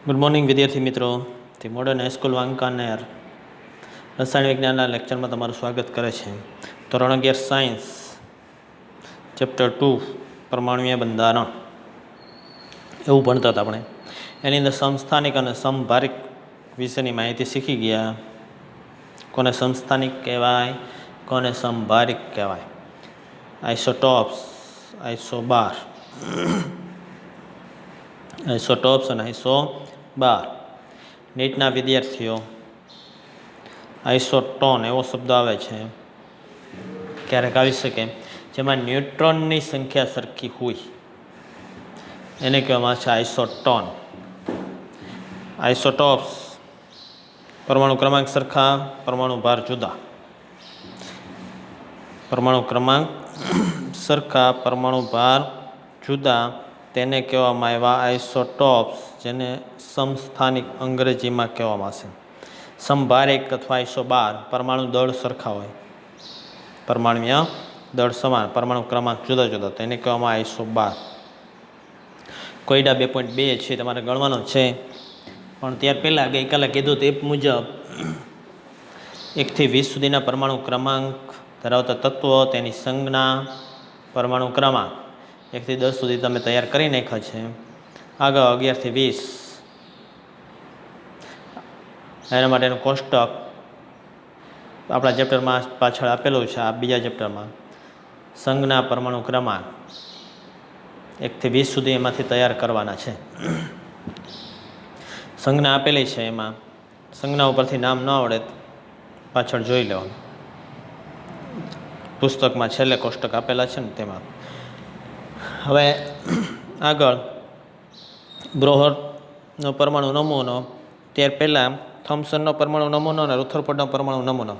Good morning વિદ્યાર્થી મિત્રો. The modern high school Wankaner રસાયણ વિજ્ઞાનના લેક્ચરમાં તમારું સ્વાગત કરે છે. ધોરણ 11 સાયન્સ ચેપ્ટર 2 પરમાણુય બંધારણ એવું ભણતા હતા આપણે. એની અંદર સમસ્થાનિક અને સમભારિક વિશેની માહિતી શીખી ગયા. કોને સમસ્થાનિક કહેવાય, કોને સમભારિક કહેવાય, આઇસોટોપ્સ, આઇસોબાર, આઇસોટોપ્સ અને આઇસોબાર. નીટના વિદ્યાર્થીઓ આઇસોટોન એવો શબ્દ આવે છે, ક્યારેક આવી શકે, જેમાં ન્યુટ્રોનની સંખ્યા સરખી હોય એને કહેવામાં છે આઇસોટોન. આઇસોટોપ્સ પરમાણુ ક્રમાંક સરખા, પરમાણુ ભાર જુદા. પરમાણુ ક્રમાંક સરખા, પરમાણુ ભાર જુદા, તેને કહેવામાં આવ્યા આઇસોટોપ્સ, જેને સમસ્થાનિક અંગ્રેજીમાં કહેવામાં આવશે. સમભારિક અથવા આઇસોબાર પરમાણુ દળ સરખા હોય, પરમાણુય દળ સમાન, પરમાણુ ક્રમાંક જુદા જુદા, તેને કહેવામાં આઇસોબાર. કોયડા 2.2 છે તમારે ગણવાનો છે, પણ ત્યાર પહેલાં ગઈકાલે કીધું તે મુજબ 1 થી 20 સુધીના પરમાણુ ક્રમાંક ધરાવતા તત્વો, તેની સંજ્ઞા, પરમાણુ ક્રમાંક 1 થી 10 સુધી તમે તૈયાર કરી નાખ્યા છે. આગળ 11 થી 20 એના માટેનું કોષ્ટક આપણા ચેપ્ટરમાં પાછળ આપેલું છે. આ બીજા ચેપ્ટરમાં સંજ્ઞા, પરમાણુ ક્રમાંક 1 થી 20 સુધી એમાંથી તૈયાર કરવાના છે. સંજ્ઞા આપેલી છે, એમાં સંજ્ઞા ઉપરથી નામ ન આવડે પાછળ જોઈ લેવાનું. પુસ્તકમાં છેલ્લે કોષ્ટક આપેલા છે ને તેમાં. હવે આગળ બ્રોહરનો પરમાણુ નમૂનો, ત્યાર પહેલાં થોમ્સનનો પરમાણુ નમૂનો અને રુથરફોર્ડનો પરમાણુ નમૂનો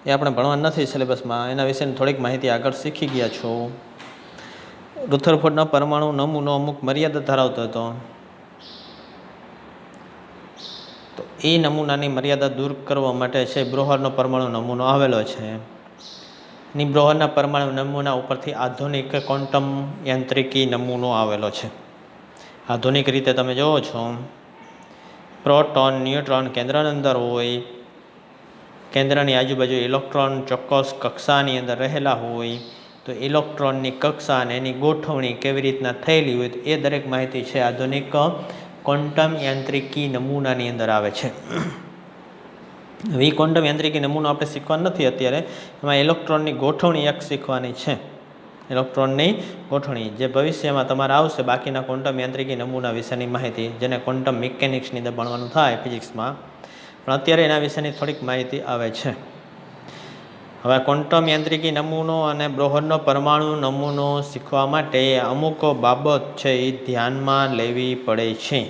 એ આપણે ભણવા નથી સિલેબસમાં. એના વિશેની થોડીક માહિતી આગળ શીખી ગયા છો. રુથરફોર્ડનો પરમાણુ નમૂનો અમુક મર્યાદા ધરાવતો હતો, તો એ નમૂનાની મર્યાદા દૂર કરવા માટે છે બ્રોહરનો પરમાણુ નમૂનો આવેલો છે. ની બ્રોહરના પરમાણુ નમૂના ઉપરથી આધુનિક ક્વોન્ટમ યાંત્રિકી નમૂનો આવેલો છે. આધુનિક રીતે તમે જોવો છો, પ્રોટોન, ન્યુટ્રોન કેન્દ્રની અંદર હોય, કેન્દ્રની આજુબાજુ ઇલેક્ટ્રોન ચોક્કસ કક્ષાની અંદર રહેલા હોય, તો ઇલેક્ટ્રોનની કક્ષા અને એની ગોઠવણી કેવી રીતના થયેલી હોય, તો એ દરેક માહિતી છે આધુનિક ક્વોન્ટમ યાંત્રિકી નમૂનાની અંદર આવે છે. હવે એ ક્વોન્ટમ યાંત્રિકી નમૂનો આપણે શીખવાનો નથી અત્યારે. એમાં ઇલેક્ટ્રોનની ગોઠવણી એક શીખવાની છે, ઇલેક્ટ્રોનની ગોઠવણી, જે ભવિષ્યમાં તમારે આવશે. બાકીના ક્વોન્ટમ યાંત્રિકી નમૂના વિશેની માહિતી, જેને ક્વોન્ટમ મિકેનિક્સની અંદર ભણવાનું થાય ફિઝિક્સમાં, પણ અત્યારે એના વિશેની થોડીક માહિતી આવે છે. હવે ક્વોન્ટમ યાંત્રિકી નમૂનો અને બ્રોહરનો પરમાણુ નમૂનો શીખવા માટે અમુક બાબત છે એ ધ્યાનમાં લેવી પડે છે,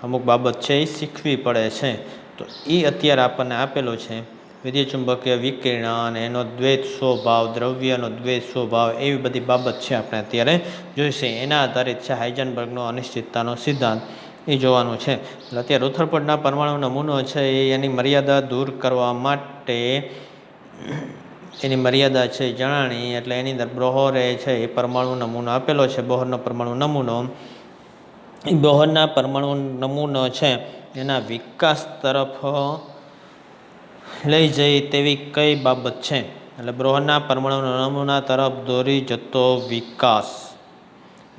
અમુક બાબત છે એ શીખવી પડે છે. તો એ અત્યારે આપણને આપેલો છે. વિદ્યુતચુંબકીય વિકિરણ અને એનો દ્વૈત સ્વભાવ, દ્રવ્યનો દ્વૈત સ્વભાવ, એવી બધી બાબત છે આપણે અત્યારે જોઈશે. એના આધારિત છે હાઇઝનબર્ગનો અનિશ્ચિતતાનો સિદ્ધાંત, એ જોવાનું છે. એટલે અત્યારે રુથરફોર્ડના પરમાણુ નમૂનો છે એ એની મર્યાદા દૂર કરવા માટે એની મર્યાદા છે જણાણી. એટલે એની અંદર બ્રોહરે છે એ પરમાણુ નમૂનો આપેલો છે, બોહરનો પરમાણુ નમૂનો. એ બોહરના પરમાણુ નમૂનો છે એના વિકાસ તરફ લઈ જાય તેવી કઈ બાબત છે? એટલે બ્રોહરના પરમાણુ નમૂના તરફ દોરી જતો વિકાસ,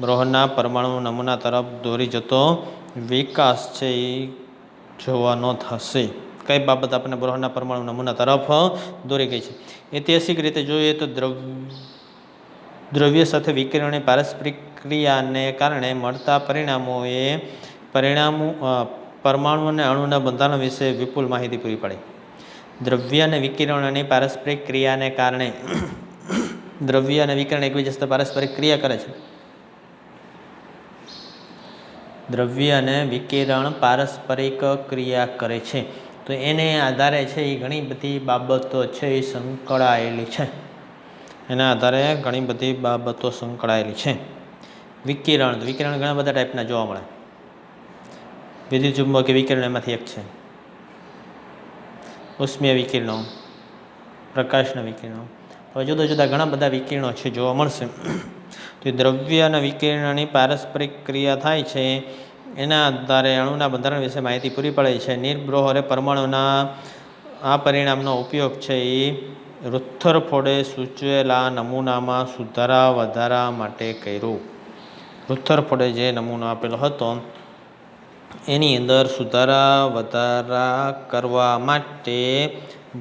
બ્રોહરના પરમાણુ નમૂના તરફ દોરી જતો વિકાસ છે એ જોવાનો થશે. કઈ બાબત આપણને બ્રોહરના પરમાણુ નમૂના તરફ દોરી ગઈ છે? ઐતિહાસિક રીતે જોઈએ તો દ્રવ્ય સાથે વિકિરણની પારસ્પરિક ક્રિયાને કારણે મળતા પરમાણુ અને અણુના બંધારણ વિશે વિપુલ માહિતી પૂરી પાડી. દ્રવ્ય અને વિકિરણની પારસ્પરિક ક્રિયાને કારણે, દ્રવ્ય અને વિકિરણ એકબીજા સાથે પારસ્પરિક ક્રિયા કરે છે. દ્રવ્ય અને વિકિરણ પારસ્પરિક ક્રિયા કરે છે, તો એને આધારે છે એ ઘણી બધી બાબતો છે એ સંકળાયેલી છે. એના આધારે ઘણી બધી બાબતો સંકળાયેલી છે. વિકિરણ ઘણા બધા ટાઈપના જોવા મળે. વિદ્યુતચુંબકીય વિકિરણ એમાંથી એક છે. ઉષ્મીય વિકિરણો, પ્રકાશના વિકિરણો, હવે જુદા જુદા ઘણા બધા વિકિરણો છે જોવા મળશે. તો દ્રવ્ય અને વિકિરણની પારસ્પરિક ક્રિયા થાય છે એના આધારે અણુના બંધારણ વિશે માહિતી પૂરી પડે છે. નીલ બ્રોહરે પરમાણુના આ પરિણામનો ઉપયોગ છે એ રુથરફોર્ડે સૂચવેલા નમૂનામાં સુધારા વધારા માટે કર્યો. રુથરફોર્ડે જે નમૂનો આપેલો હતો એની અંદર સુધારા વધારા કરવા માટે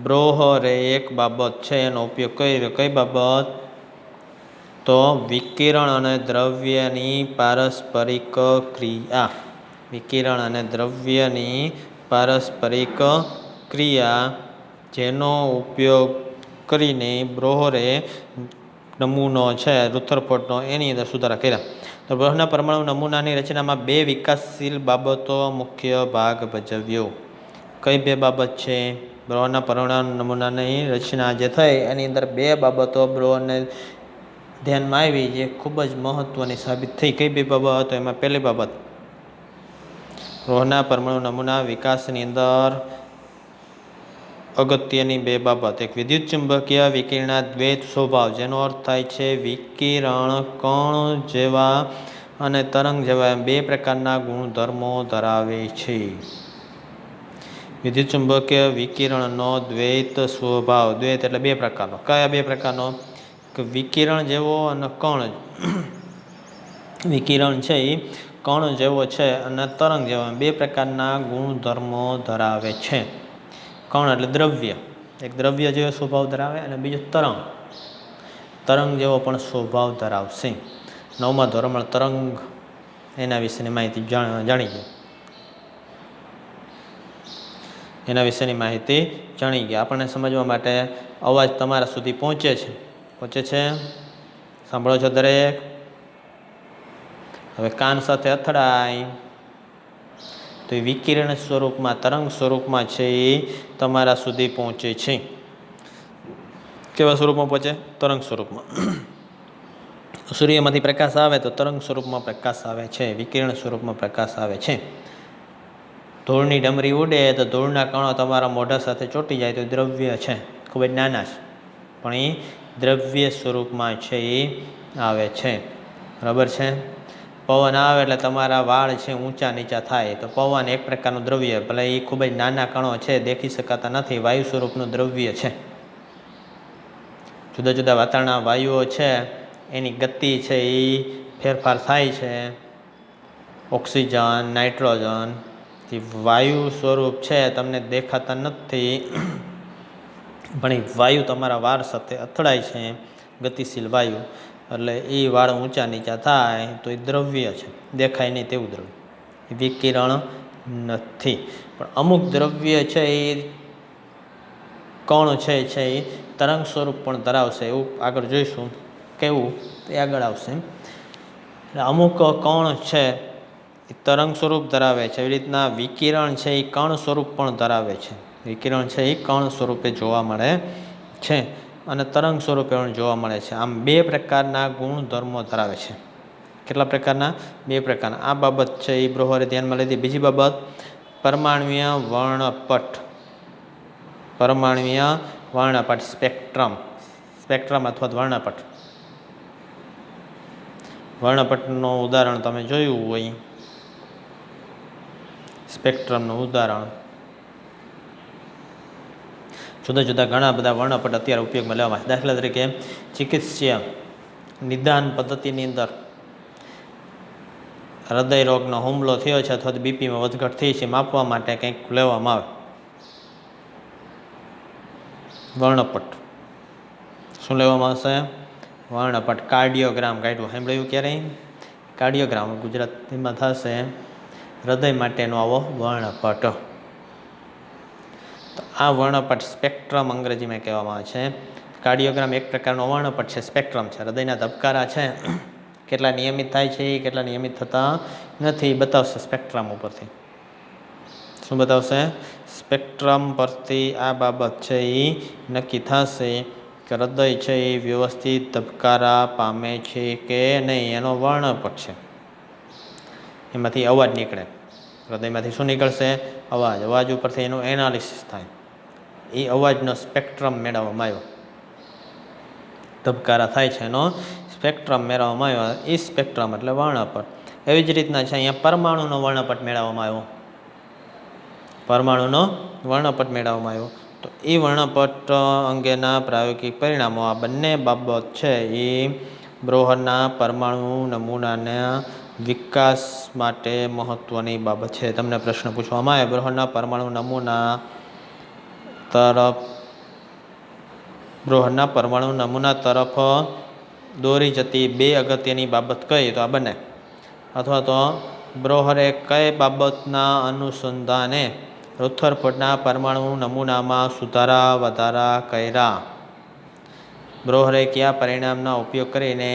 બ્રોહરે એક બાબત છે એનો ઉપયોગ કર્યો. કઈ બાબત? તો વિકિરણ અને દ્રવ્યની પારસ્પરિક ક્રિયા. વિકિરણ અને દ્રવ્યની પારસ્પરિક ક્રિયા, જેનો ઉપયોગ કરીને બ્રોહરે નમૂનો છે રુથરફોર્ડનો એની અંદર સુધારા કર્યા. તો બ્રોહરના પરમાણુ નમૂનાની રચનામાં 2 વિકાસશીલ બાબતો મુખ્ય ભાગ ભજવ્યો. કઈ 2 બાબત છે? બ્રોહરના પરમાણુ નમૂનાની રચના જે થઈ એની અંદર 2 બાબતો બ્રોહરને ધ્યાનમાં આવી જે ખૂબ જ મહત્વની સાબિત થઈ. કઈ 2 બાબત? એમાં પહેલી બાબત, બ્રોહરના પરમાણુ નમૂના વિકાસની અંદર અગત્યની 2 બાબત. એક, વિદ્યુત ચુંબકીય વિકિરણના દ્વૈત સ્વભાવ, જેનો અર્થ થાય છે વિકિરણ કણ જેવા અને તરંગ જેવા એમ 2 પ્રકારના ગુણધર્મો ધરાવે છે. વિદ્યુત ચુંબકીય વિકિરણનો દ્વૈત સ્વભાવ. દ્વૈત એટલે 2 પ્રકારનો. કયા 2 પ્રકારનો? કે વિકિરણ જેવો અને કણ. વિકિરણ છે એ કણ જેવો છે અને તરંગ જેવો, 2 પ્રકારના ગુણધર્મો ધરાવે છે. કણ એટલે દ્રવ્ય, એક દ્રવ્ય જેવો સ્વભાવ ધરાવે અને બીજો તરંગ, તરંગ જેવો પણ સ્વભાવ ધરાવશે. 9મા ધોરણમાં તરંગ એના વિશેની માહિતી જાણી ગયા. એના વિશેની માહિતી જાણી ગયા. આપણને સમજવા માટે અવાજ તમારા સુધી પહોંચે છે. પહોંચે છે? સાંભળો છો દરેક? હવે કાન સાથે અથડાય તો એ વિકિરણ સ્વરૂપમાં, તરંગ સ્વરૂપમાં છે એ તમારા સુધી પહોંચે છે. કેવા સ્વરૂપમાં પહોંચે? તરંગ સ્વરૂપમાં. સૂર્યમાંથી પ્રકાશ આવે તો તરંગ સ્વરૂપમાં પ્રકાશ આવે છે, વિકિરણ સ્વરૂપમાં પ્રકાશ આવે છે. ધૂળની ડમરી ઉડે તો ધૂળના કણો તમારા મોઢા સાથે ચોંટી જાય તો દ્રવ્ય છે, ખૂબ જ નાના છે, પણ એ દ્રવ્ય સ્વરૂપમાં છે એ આવે છે. બરાબર છે? પવન આવે એટલે તમારા વાળ છે ઊંચા નીચા થાય તો પવન એક પ્રકારનું દ્રવ્ય, ભલે એ ખૂબ જ નાના કણો છે, દેખી શકાતા નથી, વાયુ સ્વરૂપનું દ્રવ્ય છે. જુદા જુદા વાતાવરણના વાયુઓ છે એની ગતિ છે એ ફેરફાર થાય છે. ઓક્સિજન, નાઇટ્રોજન, વાયુ સ્વરૂપ છે, તમને દેખાતા નથી પણ એ વાયુ તમારા વાળ સાથે અથડાય છે, ગતિશીલ વાયુ, એટલે એ વાળ ઊંચા નીચા થાય તો એ દ્રવ્ય છે, દેખાય નહીં તેવું દ્રવ્ય, વિકિરણ નથી. પણ અમુક દ્રવ્ય છે એ કણ છે એ તરંગ સ્વરૂપ પણ ધરાવશે, એવું આગળ જોઈશું. કેવું? એ આગળ આવશે. એટલે અમુક કણ છે એ તરંગ સ્વરૂપ ધરાવે છે, એવી રીતના વિકિરણ છે એ કણ સ્વરૂપ પણ ધરાવે છે. વિકિરણ છે એ કણ સ્વરૂપે જોવા મળે છે અને તરંગ સ્વરૂપે પણ જોવા મળે છે. આમ 2 પ્રકારના ગુણધર્મો ધરાવે છે. કેટલા પ્રકારના? 2 પ્રકારના. આ બાબત છે એ બ્રોહરે ધ્યાનમાં લીધી. બીજી બાબત, પરમાણ્વીય વર્ણપટ. પરમાણ્વીય વર્ણપટ, સ્પેક્ટ્રમ. સ્પેક્ટ્રમ અથવા વર્ણપટ. વર્ણપટનું ઉદાહરણ તમે જોયું હોય, સ્પેક્ટ્રમનું ઉદાહરણ. જુદા જુદા ઘણા બધા વર્ણપટ અત્યારે ઉપયોગમાં લેવામાં આવે. દાખલા તરીકે ચિકિત્સા નિદાન પદ્ધતિની અંદર હૃદય રોગનો હુમલો થયો છે અથવા તો બીપીમાં વધઘટ થઈ છે, માપવા માટે કંઈક લેવામાં આવે વર્ણપટ. શું લેવામાં આવશે? વર્ણપટ. કાર્ડિયોગ્રામ કાઢ્યું, સાંભળ્યું ક્યારેય? કાર્ડિયોગ્રામ ગુજરાતીમાં થશે હૃદય માટેનો આવો વર્ણપટ. તો આ વર્ણપટ સ્પેક્ટ્રમ અંગ્રેજીમાં કહેવામાં આવે છે. કાર્ડિયોગ્રામ એક પ્રકારનો વર્ણપટ છે, સ્પેક્ટ્રમ છે. હૃદયના ધબકારા છે કેટલા નિયમિત થાય છે, કેટલા નિયમિત થતા નથી, બતાવશે સ્પેક્ટ્રમ ઉપરથી. શું બતાવશે? સ્પેક્ટ્રમ પરથી આ બાબત છે એ નક્કી થશે કે હૃદય છે એ વ્યવસ્થિત ધબકારા પામે છે કે નહીં, એનો વર્ણપટ છે. એમાંથી અવાજ નીકળે, હૃદયમાંથી શું નીકળશે? અવાજ. અવાજ ઉપરથી એનું એનાલિસિસ થાય, એ અવાજનો સ્પેક્ટ્રમ મેળવવામાં આવ્યો, ધબકારા થાય છે એનો સ્પેક્ટ્રમ મેળવવામાં આવ્યો. એ સ્પેક્ટ્રમ એટલે વર્ણપટ. એવી જ રીતના છે અહીંયા પરમાણુનો વર્ણપટ મેળવવામાં આવ્યો, પરમાણુનો વર્ણપટ મેળવવામાં આવ્યો. તો એ વર્ણપટ અંગેના પ્રાયોગિક પરિણામો, આ બંને બાબત છે એ બ્રોહરના પરમાણુ નમૂનાના વિકાસ માટે મહત્ત્વની બાબત છે. તમને પ્રશ્ન પૂછવામાં આવે બ્રોહરના પરમાણુ નમૂના તરફ, બ્રોહરના પરમાણુ નમૂના તરફ દોરી જતી બે અગત્યની બાબત કઈ, તો આ બંને. અથવા તો બ્રોહરે કઈ બાબતના અનુસંધાને રુથરફોર્ડના પરમાણુ નમૂનામાં સુધારા વધારા કર્યા. બ્રોહરે કયા પરિણામના ઉપયોગ કરીને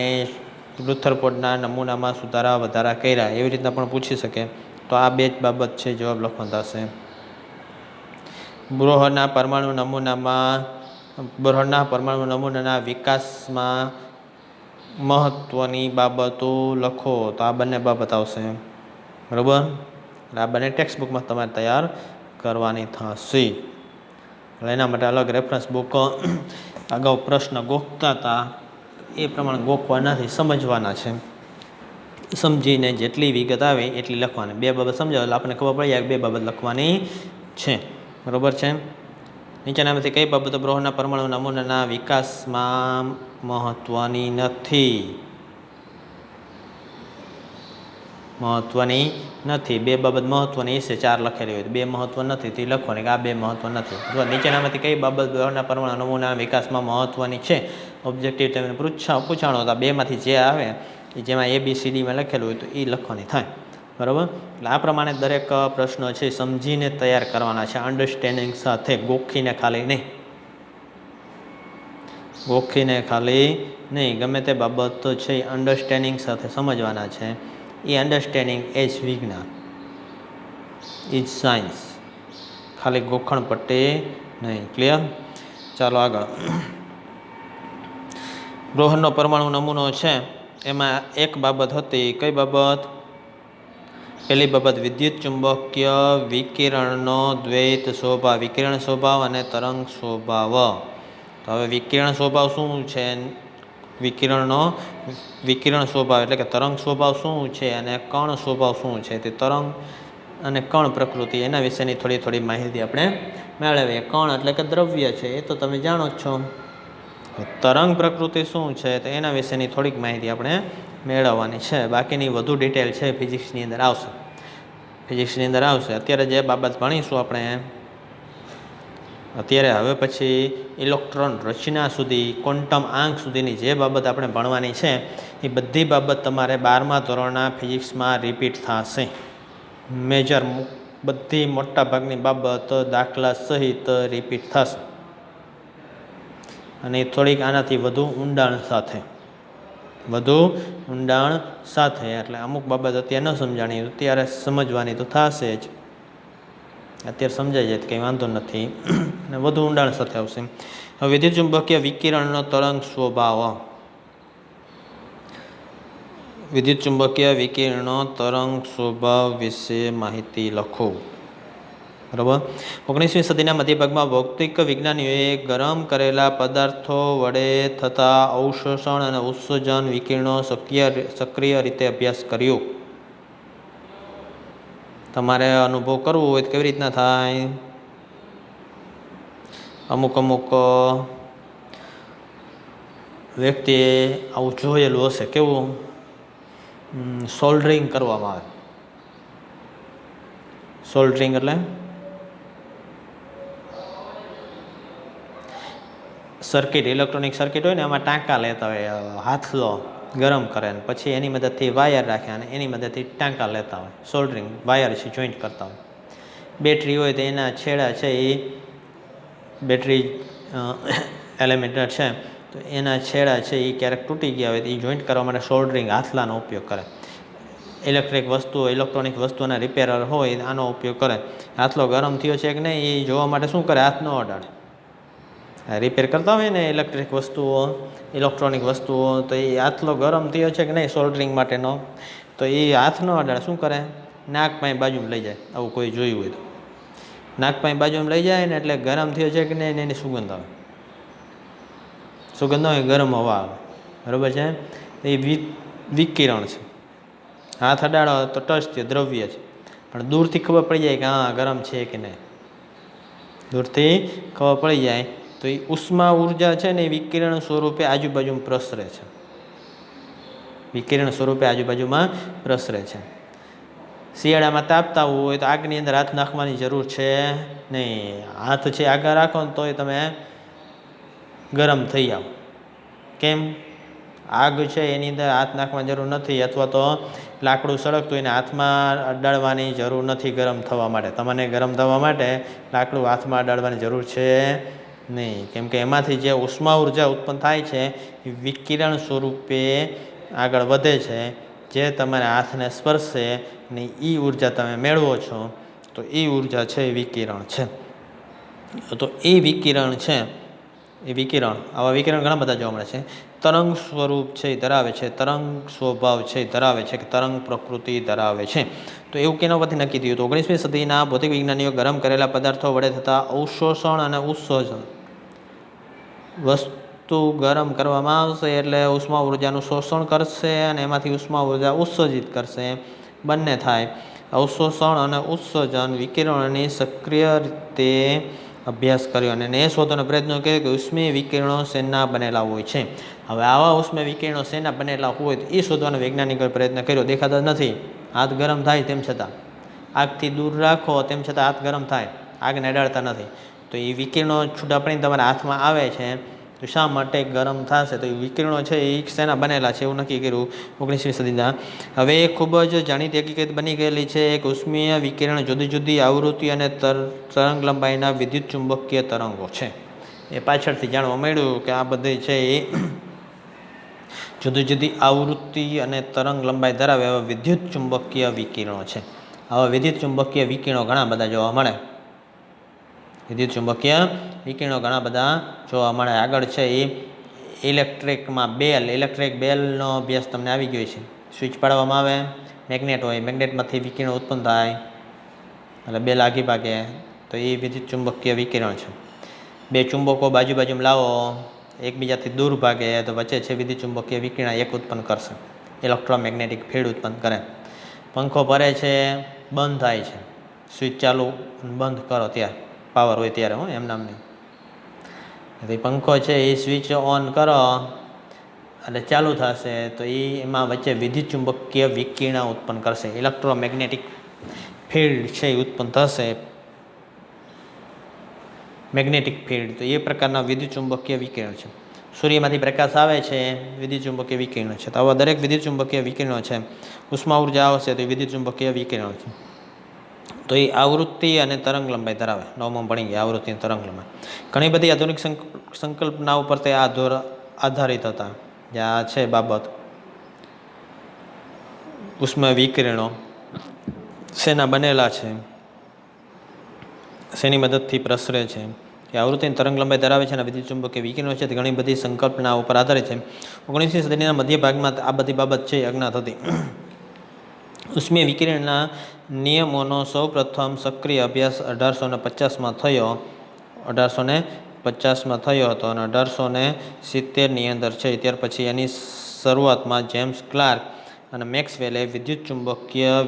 રુથરફોર્ડના નમૂનામાં સુધારા વધારા કર્યા, એવી રીતના પણ પૂછી શકે. તો આ બે જ બાબત છે, જવાબ લખવાનો થશે. બ્રોહરના પરમાણુ નમૂનામાં, બ્રોહરના પરમાણુ નમૂનાના વિકાસમાં મહત્ત્વની બાબતો લખો, તો આ બંને બાબત આવશે. બરાબર, આ બંને ટેક્સ્ટ બુકમાં તમારે તૈયાર કરવાની થશે. એટલે એના માટે અલગ રેફરન્સ બુક અગાઉ પ્રશ્ન ગોખતા હતા એ પ્રમાણે ગોખવા નથી, સમજવાના છે. સમજીને જેટલી વિગત આવે એટલી લખવાની. બે બાબત સમજાવે એટલે આપણને ખબર પડી જાય કે બે બાબત લખવાની છે. બરાબર છે. નીચેનામાંથી કઈ બાબતો બ્રોહરના પરમાણુ નમૂનાના વિકાસમાં મહત્ત્વની નથી? મહત્ત્વની નથી. બે બાબત મહત્ત્વની છે, ચાર લખેલી હોય તો બે મહત્ત્વ નથી તે લખવાની કે આ બે મહત્ત્વ નથી. જો નીચેનામાંથી કઈ બાબત બ્રોહરના પરમાણુ નમૂનાના વિકાસમાં મહત્ત્વની છે, ઓબ્જેક્ટિવ તમને પૂછાણો તો આ બેમાંથી જે આવે એ જેમાં ABCDમાં લખેલું હોય તો એ લખવાની થાય. બરાબર, એટલે આ પ્રમાણે દરેક પ્રશ્નો છે સમજીને તૈયાર કરવાના છે, અન્ડરસ્ટેન્ડિંગ સાથે, ગોખીને ખાલી નહીં. ગોખીને ખાલી નહીં, ગમે તે બાબત છે એ અન્ડરસ્ટેન્ડિંગ સાથે સમજવાના છે. એ અન્ડરસ્ટેન્ડિંગ એજ વિજ્ઞાન, ઇઝ સાયન્સ, ખાલી ગોખણ પટ્ટે નહીં. ક્લિયર? ચાલો આગળ. બ્રોહરનો પરમાણુ નમૂનો છે એમાં એક બાબત હતી, કઈ બાબત? પહેલી બાબત વિદ્યુત ચુંબકીય વિકિરણનો દ્વૈત સ્વભાવ, વિકિરણ સ્વભાવ અને તરંગ સ્વભાવ. તો હવે વિકિરણ સ્વભાવ શું છે, વિકિરણ સ્વભાવ એટલે કે તરંગ સ્વભાવ શું છે અને કણ સ્વભાવ શું છે, તે તરંગ અને કણ પ્રકૃતિ એના વિશેની થોડી માહિતી આપણે મેળવીએ. કણ એટલે કે દ્રવ્ય છે, એ તો તમે જાણો જ છો. તરંગ પ્રકૃતિ શું છે તો એના વિશેની થોડીક માહિતી આપણે મેળવવાની છે. બાકીની વધુ ડિટેલ છે ફિઝિક્સની અંદર આવશે, ફિઝિક્સની અંદર આવશે. અત્યારે જે બાબત ભણીશું આપણે, અત્યારે હવે પછી ઇલેક્ટ્રોન રચના સુધી, ક્વોન્ટમ આંક સુધીની જે બાબત આપણે ભણવાની છે એ બધી બાબત તમારે 12મા ધોરણના ફિઝિક્સમાં રિપીટ થશે. મેજર બધી મોટાભાગની બાબત દાખલા સહિત રિપીટ થશે, અને થોડીક આનાથી વધુ ઊંડાણ સાથે, વધુ ઊંડાણ સાથે. એટલે અમુક બાબત અત્યારે ન સમજાણી, અત્યારે સમજવાની તો થશે જ. અત્યારે સમજાઈ જાય તો કંઈ વાંધો નથી, અને વધુ ઊંડાણ સાથે આવશે. હવે વિદ્યુત ચુંબકીય વિકિરણનો તરંગ સ્વભાવ, વિદ્યુત ચુંબકીય વિકિરણનો તરંગ સ્વભાવ વિશે માહિતી લખો. બરાબર. 19મી સદીના મધ્યભાગમાં ભૌતિક વિજ્ઞાનીઓએ ગરમ કરેલા પદાર્થો વડે થતા અવશોષણ અને ઉત્સર્જન વિકિરણો સક્રિય રીતે અભ્યાસ કર્યો. તમારે અનુભવ કરવો હોય તો કેવી રીતના થાય? અમુક વ્યક્તિએ આવું જોયેલું હશે. કેવું? સોલ્ડરિંગ કરવામાં આવે. સોલ્ડરિંગ એટલે સર્કિટ, ઇલેક્ટ્રોનિક સર્કિટ હોય ને એમાં ટાંકા લેતા હોય, હાથલો ગરમ કરે ને પછી એની મદદથી વાયર રાખે અને એની મદદથી ટાંકા લેતા હોય. સોલ્ડરિંગ, વાયર છે જોઈન્ટ કરતા હોય. બેટરી હોય તો એના છેડા છે એ બેટરી એલિમેન્ટ છે તો એના છેડા છે એ ક્યારેક તૂટી ગયા હોય તો એ જોઈન્ટ કરવા માટે સોલ્ડરિંગ હાથલાનો ઉપયોગ કરે. ઇલેક્ટ્રિક વસ્તુઓ, ઇલેક્ટ્રોનિક વસ્તુઓના રિપેરર હોય આનો ઉપયોગ કરે. હાથલો ગરમ થયો છે કે નહીં એ જોવા માટે શું કરે? હાથ ન અડાડે. રિપેર કરતા હોય ને ઇલેક્ટ્રિક વસ્તુઓ, ઇલેક્ટ્રોનિક વસ્તુઓ, તો એ હાથલો ગરમ થયો છે કે નહીં સોલ્ડરિંગ માટેનો, તો એ હાથ ન અડાડે. શું કરે? નાક પાસે બાજુમાં લઈ જાય. આવું કોઈ જોયું હોય તો નાક પાસે બાજુમાં લઈ જાય ને એટલે ગરમ થયો છે કે નહીં એની સુગંધ આવે. સુગંધ આવે, ગરમ હવા આવે. બરાબર છે? એ વિકિરણ છે. હાથ અડાડો તો ટચ થયો, દ્રવ્ય છે, પણ દૂરથી ખબર પડી જાય કે હા ગરમ છે કે નહીં, દૂરથી ખબર પડી જાય તો એ ઉષ્મા ઉર્જા છે ને એ વિકિરણ સ્વરૂપે આજુબાજુમાં પ્રસરે છે, વિકિરણ સ્વરૂપે આજુબાજુમાં પ્રસરે છે. શિયાળામાં તાપતા હોય તો આગની અંદર હાથ નાખવાની જરૂર છે નહીં, હાથ છે આગળ રાખો ને તોય તમે ગરમ થઈ જાઓ. કેમ? આગ છે એની અંદર હાથ નાખવાની જરૂર નથી, અથવા તો લાકડું સળગતું એને હાથમાં અડાડવાની જરૂર નથી ગરમ થવા માટે. તમને ગરમ થવા માટે લાકડું હાથમાં અડાડવાની જરૂર છે નહીં, કેમ કે એમાંથી જે ઉષ્મા ઉર્જા ઉત્પન્ન થાય છે એ વિકિરણ સ્વરૂપે આગળ વધે છે, જે તમારા હાથને સ્પર્શે ને એ ઉર્જા તમે મેળવો છો, તો એ ઉર્જા છે એ વિકિરણ છે. તો એ વિકિરણ છે, એ વિકિરણ, આવા વિકિરણ ઘણા બધા જોવા મળે છે. તરંગ સ્વરૂપ છે એ ધરાવે છે, તરંગ સ્વભાવ છે એ ધરાવે છે, કે તરંગ પ્રકૃતિ ધરાવે છે. તો એવું કેના પરથી નક્કી થયું? તો 19મી સદીના ભૌતિક વિજ્ઞાનીઓ ગરમ કરેલા પદાર્થો વડે થતા અવશોષણ અને ઉત્સર્જન, વસ્તુ ગરમ કરવામાં આવશે એટલે ઉષ્મા ઉર્જાનું શોષણ કરશે અને એમાંથી ઉષ્મા ઉર્જા ઉત્સર્જિત કરશે, બંને થાય. અવશોષણ અને ઉત્સર્જન વિકિરણોની સક્રિય રીતે અભ્યાસ કર્યો અને એ શોધવાનો પ્રયત્ન કર્યો કે ઉષ્મીય વિકિરણો શેના બનેલા હોય છે. હવે આવા ઉષ્મીય વિકિરણો શેના બનેલા હોય તો એ શોધવાનો વૈજ્ઞાનિકોએ પ્રયત્ન કર્યો, દેખાતા નથી. હાથ ગરમ થાય તેમ છતાં, આગથી દૂર રાખો તેમ છતાં હાથ ગરમ થાય, આગને અડાડતા નથી. તો એ વિકિરણો છૂટા પડીને તમારા હાથમાં આવે છે તો શા માટે ગરમ થશે? તો એ વિકિરણો છે એ શેના બનેલા છે એવું નક્કી કર્યું 19મી સદીના. હવે એ ખૂબ જ જાણીતી હકીકત બની ગયેલી છે કે ઉષ્મીય વિકિરણ જુદી જુદી આવૃત્તિ અને તરંગ લંબાઈના વિદ્યુત ચુંબકીય તરંગો છે. એ પાછળથી જાણવા મળ્યું કે આ બધી છે એ જુદી જુદી આવૃત્તિ અને તરંગ લંબાઈ ધરાવે એવા વિદ્યુત ચુંબકીય વિકિરણો છે. આવા વિદ્યુત ચુંબકીય વિકિરણો ઘણા બધા જોવા મળે, વિદ્યુત ચુંબકીય વિકિરણો ઘણા બધા જોવા મળે. આગળ છે એ ઇલેક્ટ્રિક બેલનો અભ્યાસ તમને આવી ગયો છે. સ્વિચ પાડવામાં આવે, મેગ્નેટ હોય, મેગ્નેટમાંથી વિકિરણ ઉત્પન્ન થાય એટલે બેલ આગી ભાગે, તો એ વિદ્યુત ચુંબકીય વિકિરણ છે. બે ચુંબકો બાજુમાં લાવો, એકબીજાથી દૂર ભાગે તો વચ્ચે છે વિદ્યુત ચુંબકીય વિકિરણ એક ઉત્પન્ન કરશે, ઇલેક્ટ્રોમેગ્નેટિક ફિલ્ડ ઉત્પન્ન કરે. પંખો ભરે છે, બંધ થાય છે, સ્વિચ ચાલુ બંધ કરો ત્યારે, પાવર હોય ત્યારે, એમ નામ નહીં. એટલે પંખો છે એ સ્વિચ ઓન કરો એટલે ચાલુ થશે, તો એમાં વચ્ચે વિદ્યુત ચુંબકીય વિકિરણ ઉત્પન્ન કરશે, ઇલેક્ટ્રોમેગ્નેટિક ફિલ્ડ છે એ ઉત્પન્ન થશે, મેગ્નેટિક ફિલ્ડ. તો એ પ્રકારના વિદ્યુત ચુંબકીય વિકિરણ છે. સૂર્યમાંથી પ્રકાશ આવે છે, વિદ્યુત ચુંબકીય વિકિરણો છે. તો આવા દરેક વિદ્યુત ચુંબકીય વિકિરણો છે. ઉષ્મા ઉર્જા આવશે તો એ વિદ્યુત ચુંબકીય વિકિરણો છે. તો એ આવૃત્તિ અને તરંગ લંબાઈ ધરાવે. 9માં ભણી ગયા આવૃત્તિ અને તરંગ લંબાઈ. ઘણી બધી આધુનિક સંકલ્પના ઉપર તે આધારિત હતા. જે આ છે બાબત, ઉષ્મા વિકિરણો શેના બનેલા છે, શેની મદદથી પ્રસરે છે, કે આવૃત્તિ તરંગ લંબાઈ ધરાવે છે અને વિદ્યુત ચુંબકીય વિકિરણો છે તે ઘણી બધી સંકલ્પના ઉપર આધારિત છે. 19મી સદીના મધ્ય ભાગમાં આ બધી બાબત છે અજ્ઞાત હતી. ઉષ્મીય વિકિરણના નિયમોનો સૌ પ્રથમ સક્રિય અભ્યાસ 1850માં થયો, 1850માં થયો હતો અને 1870ની અંદર છે. ત્યાર પછી એની શરૂઆતમાં જેમ્સ ક્લાર્ક અને મેક્સવેલે વિદ્યુત ચુંબકીય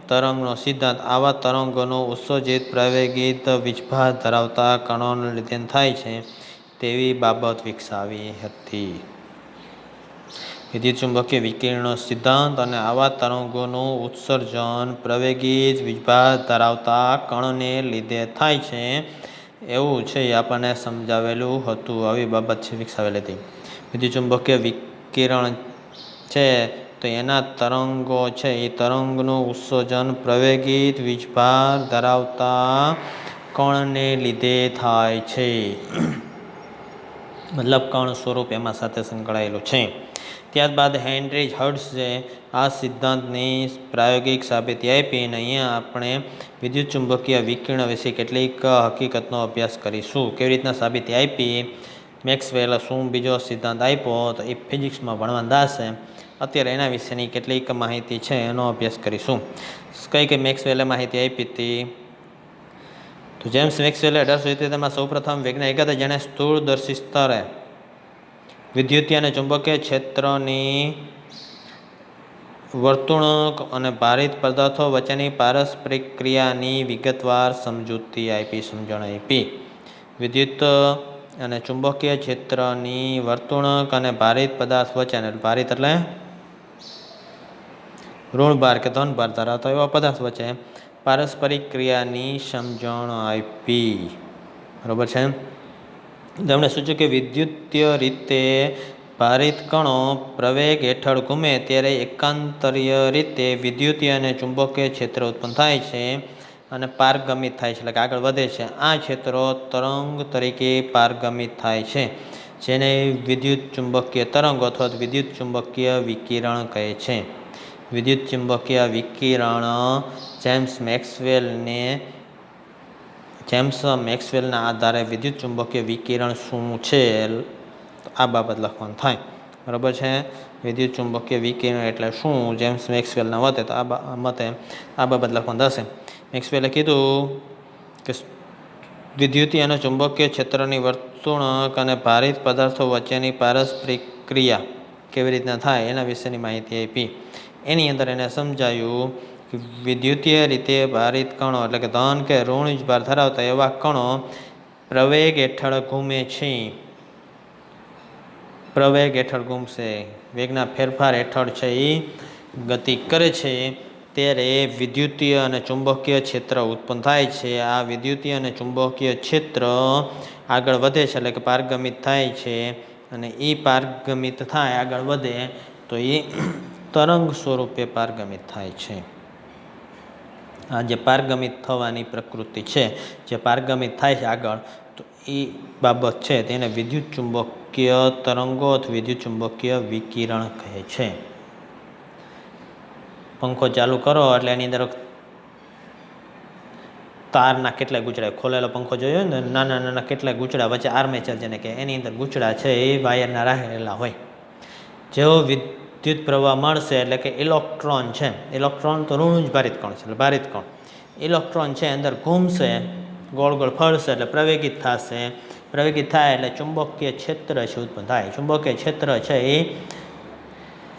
તરંગનો સિદ્ધાંત, આવા તરંગોનો ઉત્સર્જિત પ્રાયોગિક વીજભાર ધરાવતા કણોને લીધે થાય છે તેવી બાબત વિકસાવી હતી. વિદ્યુત ચુંબકીય વિકિરણનો સિદ્ધાંત અને આવા તરંગોનું ઉત્સર્જન પ્રાયોગિક વીજભાર ધરાવતા કણને લીધે થાય છે એવું છે એ આપણને સમજાવેલું હતું. આવી બાબત છે વિકસાવેલી હતી. વિદ્યુત ચુંબકીય વિકિરણ છે તો એના તરંગો છે એ તરંગનું ઉત્સર્જન પ્રાયોગિક વીજભાર ધરાવતા કણને લીધે થાય છે, મતલબ કણ સ્વરૂપ એમાં સાથે સંકળાયેલું છે. ત્યારબાદ હેનરી હર્ટ્ઝે આ સિદ્ધાંતની પ્રાયોગિક સાબિતી આપી અને અહીંયા આપણે વિદ્યુત ચુંબકીય વિકિરણ વિશે કેટલીક હકીકતનો અભ્યાસ કરીશું. કેવી રીતના સાબિતી આપી, મેક્સવેલે શું બીજો સિદ્ધાંત આપ્યો, તો એ ફિઝિક્સમાં ભણવાનું દાશે. અત્યારે એના વિશેની કેટલીક માહિતી છે એનો અભ્યાસ કરીશું. કઈ મેક્સવેલે માહિતી આપી હતી? તો જેમ્સ મેક્સવેલે 1873માં સૌ પ્રથમ વૈજ્ઞાનિક હતા જેણે સ્થૂળદર્શી સ્તરે વિદ્યુતીય અને ચુંબકીય ક્ષેત્રની વર્તુણક અને ભારિત પદાર્થો વચ્ચેની પારસ્પરિક ક્રિયાની વિગતવાર સમજણ આપી. વિદ્યુત અને ચુંબકીય ક્ષેત્રની વર્તુણક અને ભારિત પદાર્થ વચ્ચે, ભારિત એટલે ઋણભાર કે ધનભાર ધરાવતા એવા પદાર્થ વચ્ચે પારસ્પરિક ક્રિયાની સમજણ આપી. બરાબર છે. તેમણે સૂચવ્યું કે વિદ્યુતીય રીતે ભારિત કણો પ્રવેગ હેઠળ ઘૂમે ત્યારે એકાંતરીય રીતે વિદ્યુતીય અને ચુંબકીય ક્ષેત્ર ઉત્પન્ન થાય છે અને પારગમિત થાય છે, એટલે કે આગળ વધે છે. આ ક્ષેત્રો તરંગ તરીકે પારગમિત થાય છે, જેને વિદ્યુત ચુંબકીય તરંગો અથવા વિદ્યુત ચુંબકીય વિકિરણ કહે છે. વિદ્યુત ચુંબકીય વિકિરણ જેમ્સ મેક્સવેલના આધારે વિદ્યુત ચુંબકીય વિકિરણ શું છે આ બાબત લખવાનું થાય. બરાબર છે. વિદ્યુત ચુંબકીય વિકિરણ એટલે શું, જેમ્સ મેક્સવેલના મતે તો આ બાબત લખવાનું થશે. મેક્સવેલે કીધું કે વિદ્યુતીય અને ચુંબકીય ક્ષેત્રની વર્તુણક અને ભારિત પદાર્થો વચ્ચેની પારસ્પરિક ક્રિયા કેવી રીતના થાય એના વિશેની માહિતી આપી. એની અંદર એને સમજાયું કે વિદ્યુતીય રીતે ભારિત કણો એટલે કે ધન કે ઋણ ભાર ધરાવતા એવા કણો પ્રવેગ હેઠળ ઘૂમે છે. પ્રવેગ હેઠળ ઘૂમશે, વેગના ફેરફાર હેઠળ છે એ ગતિ કરે છે ત્યારે વિદ્યુતીય અને ચુંબકીય ક્ષેત્ર ઉત્પન્ન થાય છે. આ વિદ્યુતીય અને ચુંબકીય ક્ષેત્ર આગળ વધે છે, એટલે કે પારગમિત થાય છે, અને એ પારગમિત થાય આગળ વધે તો એ તરંગ સ્વરૂપે પારગમિત થાય છે. આ જે પારગમિત થવાની પ્રકૃતિ છે, જે પારગમિત થાય છે આગળ, તો એ બાબત છે તેને વિદ્યુત ચુંબકીય તરંગો અથવા વિદ્યુત ચુંબકીય વિકિરણ કહે છે. પંખો ચાલુ કરો એટલે એની અંદર તારના કેટલાય ગૂંચડા, ખોલેલો પંખો જોયો ને, નાના નાના કેટલાય ગૂંચડા વચ્ચે આર્મેચર જેને કે એની અંદર ગૂંચડા છે એ વાયરના રહેલા હોય. જેવો વિદ્યુત પ્રવાહ મળશે એટલે કે ઇલેક્ટ્રોન છે, ઇલેક્ટ્રોન તો ઋણ જ ભારિત કણ છે, એટલે ભારિત કણ, ઇલેક્ટ્રોન છે અંદર ઘૂમશે, ગોળ ગોળ ફરશે એટલે પ્રવેગિત થશે. પ્રવેગિત થાય એટલે ચુંબકીય ક્ષેત્ર છે ઉત્પન્ન થાય. ચુંબકીય ક્ષેત્ર છે એ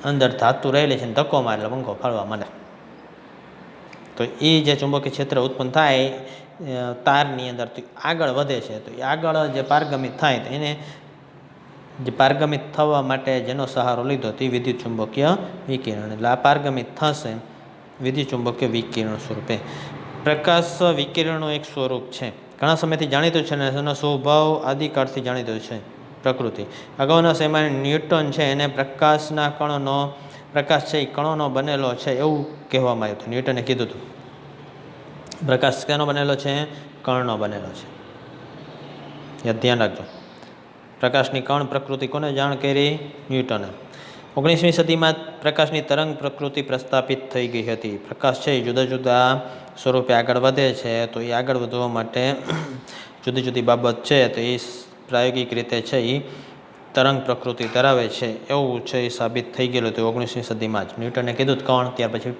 અંદર ધાતુ રહેલી છે, ધક્કો મારે એટલે પંખો ફરવા માંડે. તો એ જે ચુંબકીય ક્ષેત્ર ઉત્પન્ન થાય તારની અંદર તો આગળ વધે છે, તો એ આગળ જે પારગમિત થાય તો એને જે પારગમિત થવા માટે જેનો સહારો લીધો તે વિદ્યુત ચુંબકીય વિકિરણ, એટલે આ પારગમિત થશે વિદ્યુત ચુંબકીય વિકિરણ સ્વરૂપે. પ્રકાશ વિકિરણનું એક સ્વરૂપ છે, ઘણા સમયથી જાણીતું છે અને એનો સ્વભાવ આદિકાળથી જાણીતો છે. પ્રકૃતિ અગાઉના સમયમાં ન્યૂટન છે એને પ્રકાશના કણનો, પ્રકાશ છે એ કણોનો બનેલો છે એવું કહેવામાં આવ્યું હતું. ન્યૂટને કીધું હતું પ્રકાશ કેનો બનેલો છે, કણનો બનેલો છે. યાદ ધ્યાન રાખજો. પ્રકાશની કણ પ્રકૃતિ કોને જાણ કરી, ન્યૂટને. 19મી સદીમાં પ્રકાશની તરંગ પ્રકૃતિ પ્રસ્થાપિત થઈ ગઈ હતી. પ્રકાશ છે એ જુદા જુદા સ્વરૂપે આગળ વધે છે, તો એ આગળ વધવા માટે જુદી જુદી બાબત છે તો એ પ્રાયોગિક રીતે છે એ તરંગ પ્રકૃતિ ધરાવે છે એવું છે એ સાબિત થઈ ગયેલું હતું 19મી સદીમાં જ. ન્યૂટને કીધું કણ, ત્યાર પછી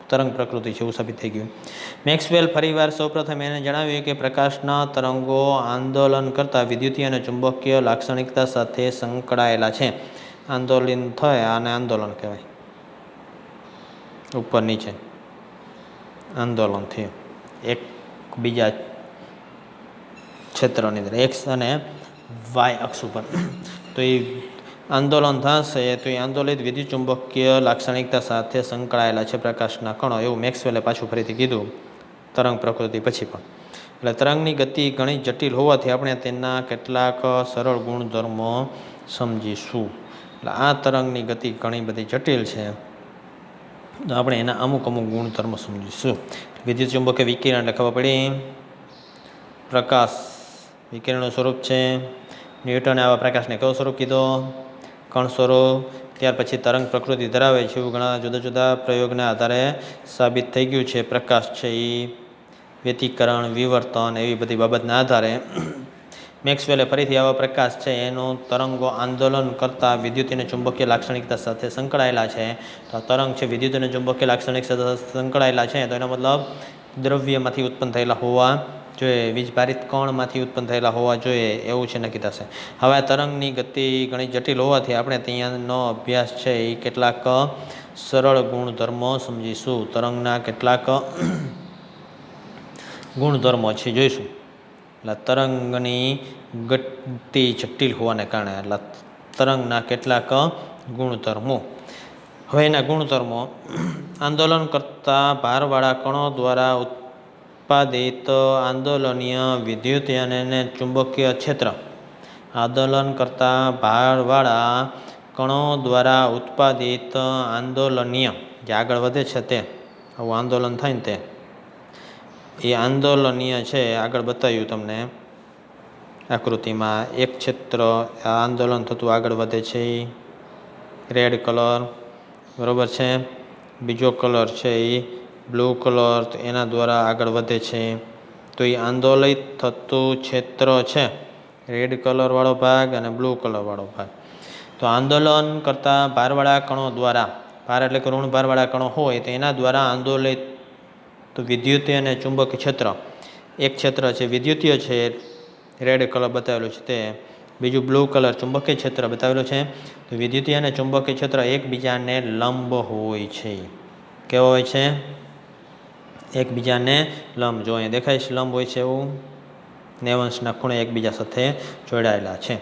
તરંગ પ્રકૃતિ છે એવું સાબિત થઈ ગયું. મેક્સવેલ ફરીવાર સૌપ્રથમ એને જણાવ્યું કે પ્રકાશના તરંગો આંદોલન કરતા વિદ્યુતીય અને ચુંબકીય લાક્ષણિકતા સાથે સંકળાયેલા છે. આંદોલન થાય આને આંદોલન કહેવાય, ઉપર નીચે આંદોલન થયું એક બીજા ક્ષેત્રની અંદર એક્સ અને વાય અક્ષ ઉપર, તો એ આંદોલન થશે તો એ આંદોલિત વિદ્યુત ચુંબકીય લાક્ષણિકતા સાથે સંકળાયેલા છે પ્રકાશના કણો, એવું મેક્સવેલે પાછું ફરીથી કીધું તરંગ પ્રકૃતિ પછી પણ. એટલે તરંગની ગતિ ઘણી જટિલ હોવાથી આપણે તેના કેટલાક સરળ ગુણધર્મો સમજીશું. એટલે આ તરંગની ગતિ ઘણી બધી જટિલ છે તો આપણે એના અમુક અમુક ગુણધર્મો સમજીશું. વિદ્યુત ચુંબકીય વિકિરણ એટલે ખબર પડી, પ્રકાશ વિકિરણનું સ્વરૂપ છે. ન્યૂટને આવા પ્રકાશને કયો સ્વરૂપ કીધો, કણ સ્વરૂપ. ત્યાર પછી તરંગ પ્રકૃતિ ધરાવે છે એવું ઘણા જુદા જુદા પ્રયોગના આધારે સાબિત થઈ ગયું છે. પ્રકાશ છે એ વ્યતિકરણ, વિવર્તન એવી બધી બાબતના આધારે મેક્સવેલે ફરીથી આવા પ્રકાશ છે એનો તરંગો આંદોલન કરતા વિદ્યુત અને ચુંબકીય લાક્ષણિકતા સાથે સંકળાયેલા છે. તો તરંગ છે વિદ્યુત અને ચુંબકીય લાક્ષણિકતા સાથે સંકળાયેલા છે તો એનો મતલબ દ્રવ્યમાંથી ઉત્પન્ન થયેલા હોવા જોઈએ, વીજભારિત કણમાંથી ઉત્પન્ન થયેલા હોવા જોઈએ એવું છે નક્કી થશે. હવે આ તરંગની ગતિ ઘણી જટિલ હોવાથી આપણે ત્યાંનો અભ્યાસ છે એ કેટલાક સરળ ગુણધર્મો સમજીશું. તરંગના કેટલાક ગુણધર્મો છે જોઈશું. એટલે તરંગની ગતિ જટિલ હોવાને કારણે એટલે તરંગના કેટલાક ગુણધર્મો. હવે એના ગુણધર્મો: આંદોલન કરતા ભારવાળા કણો દ્વારા ઉત્પાદિત આંદોલનીય વિદ્યુતીય અને ચુંબકીય ક્ષેત્ર. આંદોલન કરતા ભારવાળા કણો દ્વારા ઉત્પાદિત આંદોલનીય, જે આગળ વધે છે તે, આવું આંદોલન થાય ને તે, એ આંદોલનીય છે. આગળ બતાવ્યું તમને આકૃતિમાં. એક ક્ષેત્ર આંદોલન થતું આગળ વધે છે, રેડ કલર, બરાબર છે. બીજો કલર છે એ બ્લુ કલર, તો એના દ્વારા આગળ વધે છે. તો એ આંદોલિત થતું ક્ષેત્ર છે રેડ કલરવાળો ભાગ અને બ્લુ કલરવાળો ભાગ. તો આંદોલન કરતા ભારવાળા કણો દ્વારા, ભાર એટલે કે ઋણ ભારવાળા કણો હોય તો એના દ્વારા આંદોલિત વિદ્યુતીય અને ચુંબકીય ક્ષેત્ર. એક ક્ષેત્ર છે વિદ્યુતીય છે, રેડ કલર બતાવેલું છે તે. બીજું બ્લુ કલર ચુંબકીય ક્ષેત્ર બતાવેલું છે. તો વિદ્યુતીય અને ચુંબકીય ક્ષેત્ર એકબીજાને લંબ હોય છે. કેવો હોય છે? એકબીજાને લંબ. જો અહીંયા દેખાય છે લંબ હોય છે એવું. 90 અંશના ખૂણે એકબીજા સાથે જોડાયેલા છે.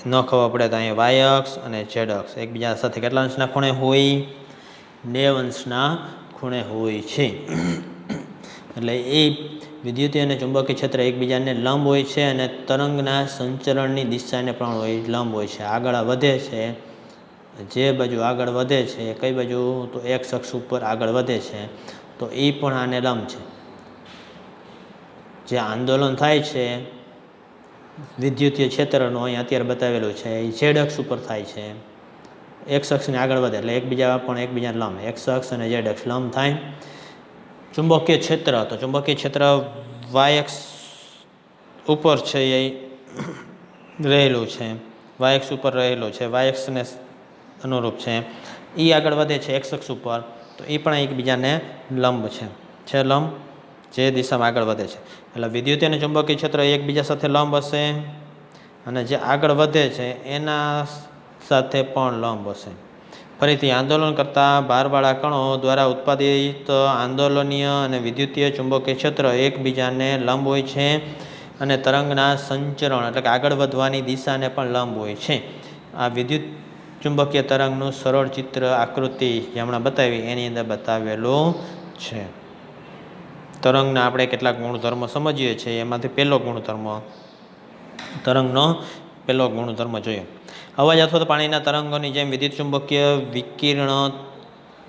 ન ખબર પડે તો અહીંયા વાય અક્ષ અને ઝેડ અક્ષ એકબીજા સાથે કેટલા અંશના ખૂણે હોય? 90 અંશના ખૂણે હોય છે. એટલે એ વિદ્યુતીય અને ચુંબકીય ક્ષેત્ર એકબીજાને લંબ હોય છે અને તરંગના સંચરણની દિશાને પણ હોય લંબ હોય છે. આગળ વધે છે, જે બાજુ આગળ વધે છે, કઈ બાજુ? તો એક્સ અક્ષ ઉપર આગળ વધે છે, તો એ પણ આને લંબ છે. જે આંદોલન થાય છે વિદ્યુતીય ક્ષેત્રનો, અહીં અત્યારે બતાવેલું છે, એ ઝેડ અક્ષ ઉપર થાય છે. એક્સ અક્ષને આગળ વધે એટલે એકબીજા પણ એકબીજાને લંબ. એક્સ અક્ષ અને ઝેડ અક્ષ લંબ થાય. ચુંબકીય ક્ષેત્ર, તો ચુંબકીય ક્ષેત્ર વાય અક્ષ ઉપર છે એ રહેલું છે. વાય અક્ષ ઉપર રહેલું છે, વાય અક્ષને અનુરૂપ છે. એ આગળ વધે છે એક્સ અક્ષ ઉપર, તો એ પણ એકબીજાને લંબ છે લંબ, જે દિશામાં આગળ વધે છે. એટલે વિદ્યુતીય અને ચુંબકીય ક્ષેત્ર એકબીજા સાથે લંબ હશે અને જે આગળ વધે છે એના સાથે પણ લંબ હશે. ફરીથી, આંદોલન કરતા ભારવાળા કણો દ્વારા ઉત્પાદિત આંદોલનીય અને વિદ્યુતીય ચુંબકીય ક્ષેત્ર એકબીજાને લંબ હોય છે અને તરંગના સંચરણ એટલે કે આગળ વધવાની દિશાને પણ લંબ હોય છે. આ વિદ્યુત ચુંબકીય તરંગનું સરળ ચિત્ર આકૃતિ જે હમણાં બતાવી એની અંદર બતાવેલું છે. તરંગના આપણે કેટલાક ગુણધર્મ સમજીએ છીએ. એમાંથી પહેલો ગુણધર્મ, તરંગનો પહેલો ગુણધર્મ જોઈએ. અવાજ અથવા તો પાણીના તરંગોની જેમ વિદ્યુત ચુંબકીય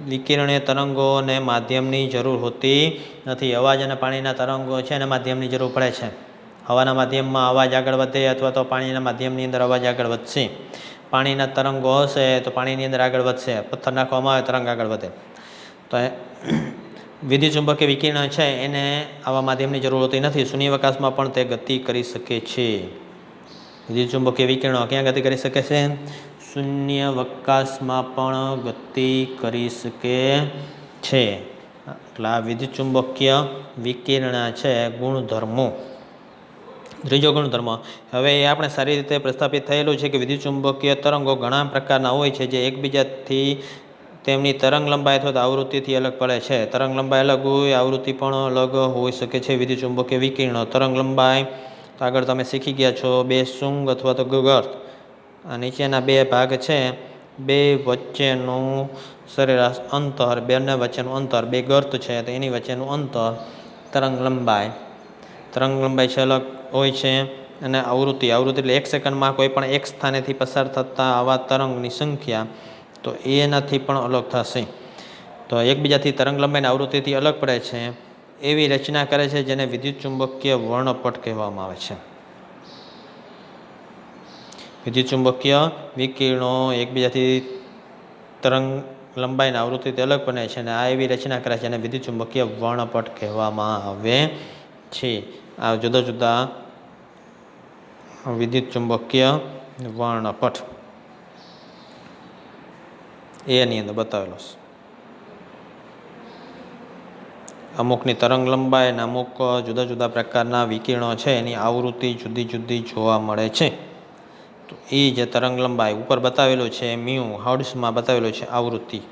વિકિરણીય તરંગોને માધ્યમની જરૂર હોતી નથી. અવાજ અને પાણીના તરંગો છે એને માધ્યમની જરૂર પડે છે. હવાના માધ્યમમાં અવાજ આગળ વધે અથવા તો પાણીના માધ્યમની અંદર અવાજ આગળ વધશે. પાણીના તરંગો હશે તો પાણીની અંદર આગળ વધશે. પથ્થર નાખવામાં આવે તરંગ આગળ વધે. તો વિદ્યુત ચુંબકીય વિકિરણ છે એને આવા માધ્યમની જરૂર હોતી નથી. શૂન્યાવકાશમાં પણ તે ગતિ કરી શકે છે. વિદ્યુત ચુંબકીય વિકિરણો ક્યાં ગતિ કરી શકે છે? શૂન્યાવકાશમાં પણ ગતિ કરી શકે છે. એટલે આ વિદ્યુત ચુંબકીય વિકિરણ છે ગુણધર્મો. ત્રીજો ગુણધર્મ, હવે એ આપણે સારી રીતે પ્રસ્થાપિત થયેલું છે કે વિદ્યુત ચુંબકીય તરંગો ઘણા પ્રકારના હોય છે જે એકબીજાથી તેમની તરંગ લંબાઈ અથવા આવૃત્તિથી અલગ પડે છે. તરંગ લંબાઈ અલગ હોય, આવૃત્તિ પણ અલગ હોઈ શકે છે. વિદ્યુત ચુંબકીય વિકિરણો તરંગ લંબાઈ તો આગળ તમે શીખી ગયા છો. બે શૃંગ અથવા તો ગર્ત, આ નીચેના બે ભાગ છે, બે વચ્ચેનું સરેરાશ અંતર, બંને વચ્ચેનું અંતર, બે ગર્ત છે તો એની વચ્ચેનું અંતર તરંગ લંબાઈ. તરંગ લંબાઈ છે અલગ હોય છે. અને આવૃત્તિ એટલે એક સેકન્ડમાં કોઈ પણ એક સ્થાનેથી પસાર થતા આવા તરંગની સંખ્યા, તો એનાથી પણ અલગ થશે. તો એકબીજાથી તરંગ લંબાઈના આવૃત્તિથી અલગ પડે છે એવી રચના કરે છે જેને વિદ્યુત ચુંબકીય વર્ણપટ કહેવામાં આવે છે. વિદ્યુત ચુંબકીય વિકિરણો એકબીજાથી તરંગ લંબાઈના આવૃત્તિથી અલગ બને છે અને આ એવી રચના કરે છે અને વિદ્યુત ચુંબકીય વર્ણપટ કહેવામાં આવે છે. આ જુદા જુદા વિદ્યુત ચુંબકીય વર્ણપટ એની અંદર બતાવેલો છે. અમુકની તરંગ લંબાઈ અને અમુક જુદા જુદા પ્રકારના વિકિરણો છે એની આવૃત્તિ જુદી જુદી જોવા મળે છે. તો એ જે તરંગ લંબાઈ ઉપર બતાવેલું છે મ્યુ હર્ટ્ઝમાં બતાવેલું છે આવૃત્તિ,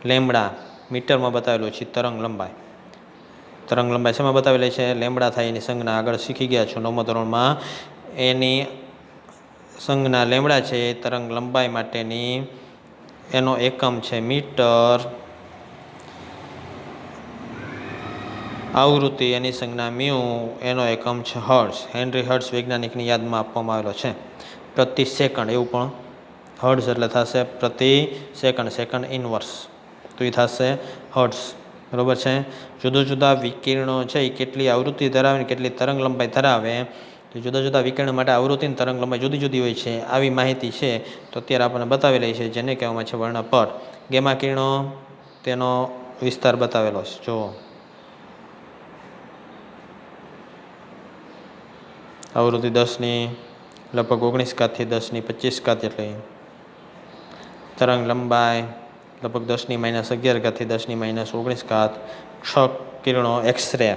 લેમડા મીટરમાં બતાવેલું છે તરંગ લંબાઈ. તરંગ લંબાઈ શેમાં બતાવેલી છે? લેમડા થાય એની સંજ્ઞા આગળ શીખી ગયા છો 9મા ધોરણમાં. એની સંજ્ઞા લેમડા છે એ તરંગ લંબાઈ માટેની એનો એકમ છે મીટર, આવૃત્તિ એની સંજ્ઞા મ્યુ, એનો એકમ છે હર્ટ્ઝ. હેનરી હર્ટ્ઝ વૈજ્ઞાનિકની યાદમાં આપવામાં આવેલો છે. પ્રતિ સેકન્ડ એવું પણ હર્ટ્ઝ એટલે થશે પ્રતિ સેકન્ડ, સેકન્ડ ઇનવર્સ, તો એ થશે હર્ટ્ઝ. બરાબર છે. જુદા જુદા વિકિરણો છે એ કેટલી આવૃત્તિ ધરાવે, કેટલી તરંગ લંબાઈ ધરાવે, તો જુદા જુદા વિકિરણ માટે આવૃત્તિ અને તરંગ લંબાઈ જુદી જુદી હોય છે. આવી માહિતી છે તો અત્યારે આપણને બતાવેલી છે, જેને કહેવામાં છે વર્ણપટ. ગેમા કિરણો તેનો વિસ્તાર બતાવેલો છે. જુઓ, આવૃત્તિ 10 લગભગ 19 થી 10 જેટલી, તરંગ લંબાઈ લગભગ 10 થી 10 6 કિરણો એક્સરે,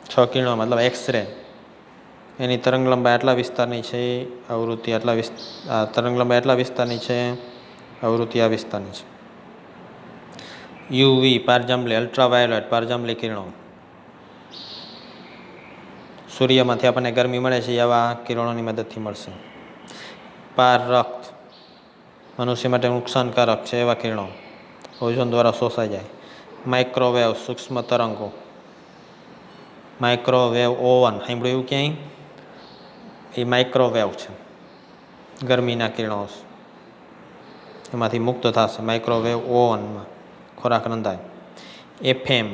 6 કિરણો મતલબ એક્સરે, એની તરંગ લંબાઈ આટલા વિસ્તારની છે, આવૃત્તિ આટલા તરંગ લંબાઈ આટલા વિસ્તારની છે, આવૃત્તિ આ વિસ્તારની છે. યુવી પારજાંબલી, અલ્ટ્રાવાયોલેટ પારજાંબલી કિરણો, સૂર્યમાંથી આપણને ગરમી મળે છે એવા કિરણોની મદદથી મળશે. પાર રક્ત, મનુષ્ય માટે નુકસાનકારક છે એવા કિરણો, ઓઝોન દ્વારા શોષાઈ જાય. માઇક્રોવેવ સૂક્ષ્મ તરંગો, માઇક્રોવેવ ઓવન સાંભળ્યું એવું ક્યાંય? એ માઇક્રોવેવ છે, ગરમીના કિરણો એમાંથી મુક્ત થશે માઇક્રોવેવ ઓવનમાં, ખોરાક રંધાય. એફએમ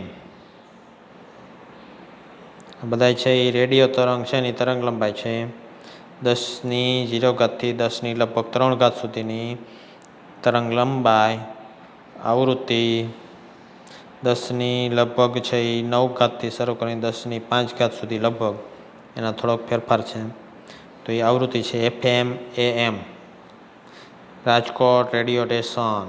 બધા છે એ રેડિયો તરંગ છે એની તરંગ લંબાઈ છે 10⁻⁴ થી 10⁻³ સુધીની તરંગ લંબાઈ, આવૃત્તિ 10⁻⁹ છે એ 9 થી શરૂ કરીને 10⁵ સુધી લગભગ, એના થોડોક ફેરફાર છે. તો એ આવૃત્તિ છે. FM am, Rajkot radio station,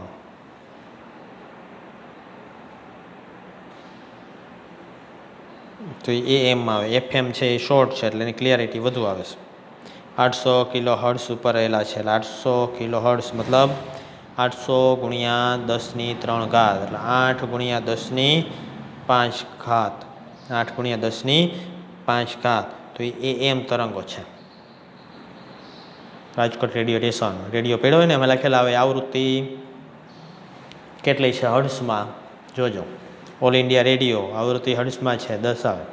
તો એ એમમાં આવે. એફએમ છે એ શોર્ટ છે એટલે એની ક્લિયરિટી વધુ આવે છે. 800 કિલો હર્ટ્ઝ ઉપર રહેલા છે, એટલે 800 કિલો હર્ટ્ઝ મતલબ 800 × 10⁻³ એટલે 8 × 10⁵, 8 × 10⁵, તો એ એમ તરંગો છે. રાજકોટ રેડિયો સ્ટેશન, રેડિયો પડ્યો હોય ને એમાં લખેલા આવે આવૃત્તિ કેટલી છે હર્ટ્ઝમાં, જોજો. ઓલ ઇન્ડિયા રેડિયો આવૃત્તિ હર્ટ્ઝમાં છે 10 આવે.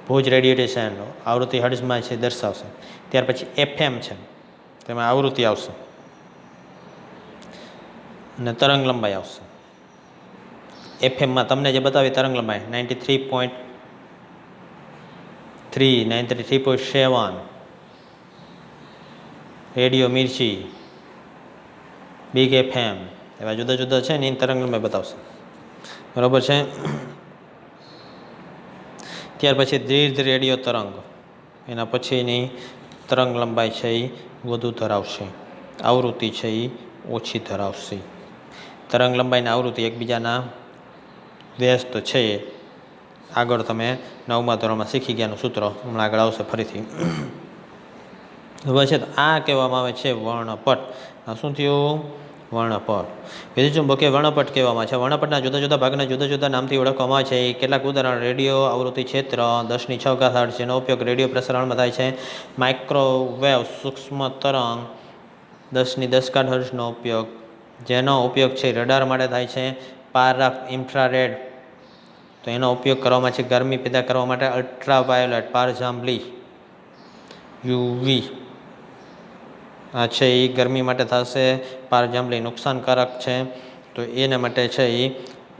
ભુજ રેડિયો સ્ટેશન આવૃત્તિ હર્ટ્ઝમાં છે દર્શાવશે. ત્યાર પછી એફએમ છે તેમાં આવૃત્તિ આવશે અને તરંગ લંબાઈ આવશે. એફએમમાં તમને જે બતાવી તરંગ લંબાઈ 93.3, 93.7, રેડિયો મિર્ચી, બિગ એફએમ, એવા જુદા જુદા છે ને એની તરંગ લંબાઈ બતાવશે. બરાબર છે. ત્યાર પછી દીર્ઘ રેડિયો તરંગ, એના પછીની તરંગ લંબાઈ છે એ વધુ ધરાવશે, આવૃત્તિ છે એ ઓછી ધરાવશે. તરંગ લંબાઈના આવૃત્તિ એકબીજાના વ્યસ્ત છે. આગળ તમે 9મા ધોરણમાં શીખી ગયાનું સૂત્ર હમણાં આગળ આવશે ફરીથી. હવે છે આ કહેવામાં આવે છે વર્ણપટ. આ શું થયું? વર્ણપટ. વિદ્યુતચુંબકીય વર્ણપટ કહેવામાં છે. વર્ણપટના જુદા જુદા ભાગને જુદા જુદા નામથી ઓળખવામાં આવે છે. કેટલાક ઉદાહરણ: રેડિયો આવૃત્તિ ક્ષેત્ર 10⁶ હર્ટ્ઝ, જેનો ઉપયોગ રેડિયો પ્રસારણમાં થાય છે. માઇક્રોવેવ સૂક્ષ્મ તરંગ 10⁻⁰ હર્ટ્ઝનો ઉપયોગ, જેનો ઉપયોગ છે રડાર માટે થાય છે. પારક ઇન્ફ્રારેડ, તો એનો ઉપયોગ કરવામાં છે ગરમી પેદા કરવા માટે. અલ્ટ્રાવાયોલેટ પારજાંબલી, યુવી આ છે એ ગરમી માટે થશે. પારજાંબલી નુકસાનકારક છે, તો એના માટે છે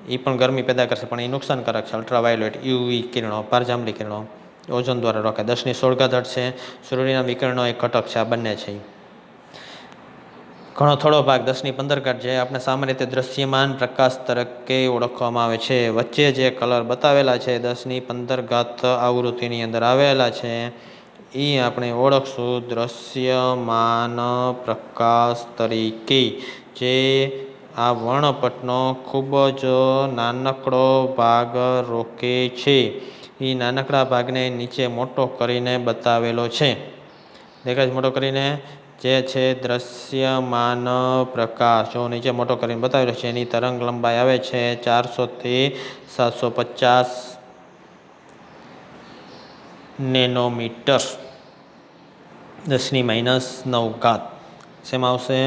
એ પણ ગરમી પેદા કરશે પણ એ નુકસાનકારક છે. અલ્ટ્રાવાયોલેટ યુવી કિરણો, પારજાંબલી કિરણો ઓઝોન દ્વારા રોકાય. 10⁻16 હર્ટ્ઝ છે, સૂર્યના વિકિરણનો એક ઘટક છે. આ બંને છે. ઘણો થોડો ભાગ 10⁻15 જે આપણે સામાન્ય રીતે દ્રશ્યમાન પ્રકાશ તરીકે ઓળખવામાં આવે છે. વચ્ચે જે કલર બતાવેલા છે 10⁻15 આવૃત્તિની અંદર આવેલા છે એ આપણે ઓળખશું દ્રશ્યમાન પ્રકાશ તરીકે. જે આ વર્ણપટનો ખૂબ જ નાનકડો ભાગ રોકે છે. એ નાનકડા ભાગને નીચે મોટો કરીને બતાવેલો છે. દેખાય છે મોટો કરીને? જે છે દ્રશ્યમાન પ્રકાશ, જો નીચે મોટો કરીને બતાવેલો છે. એની તરંગ લંબાઈ આવે છે 400થી 750 નેનોમીટર, 10⁻⁹ શેમાં આવશે?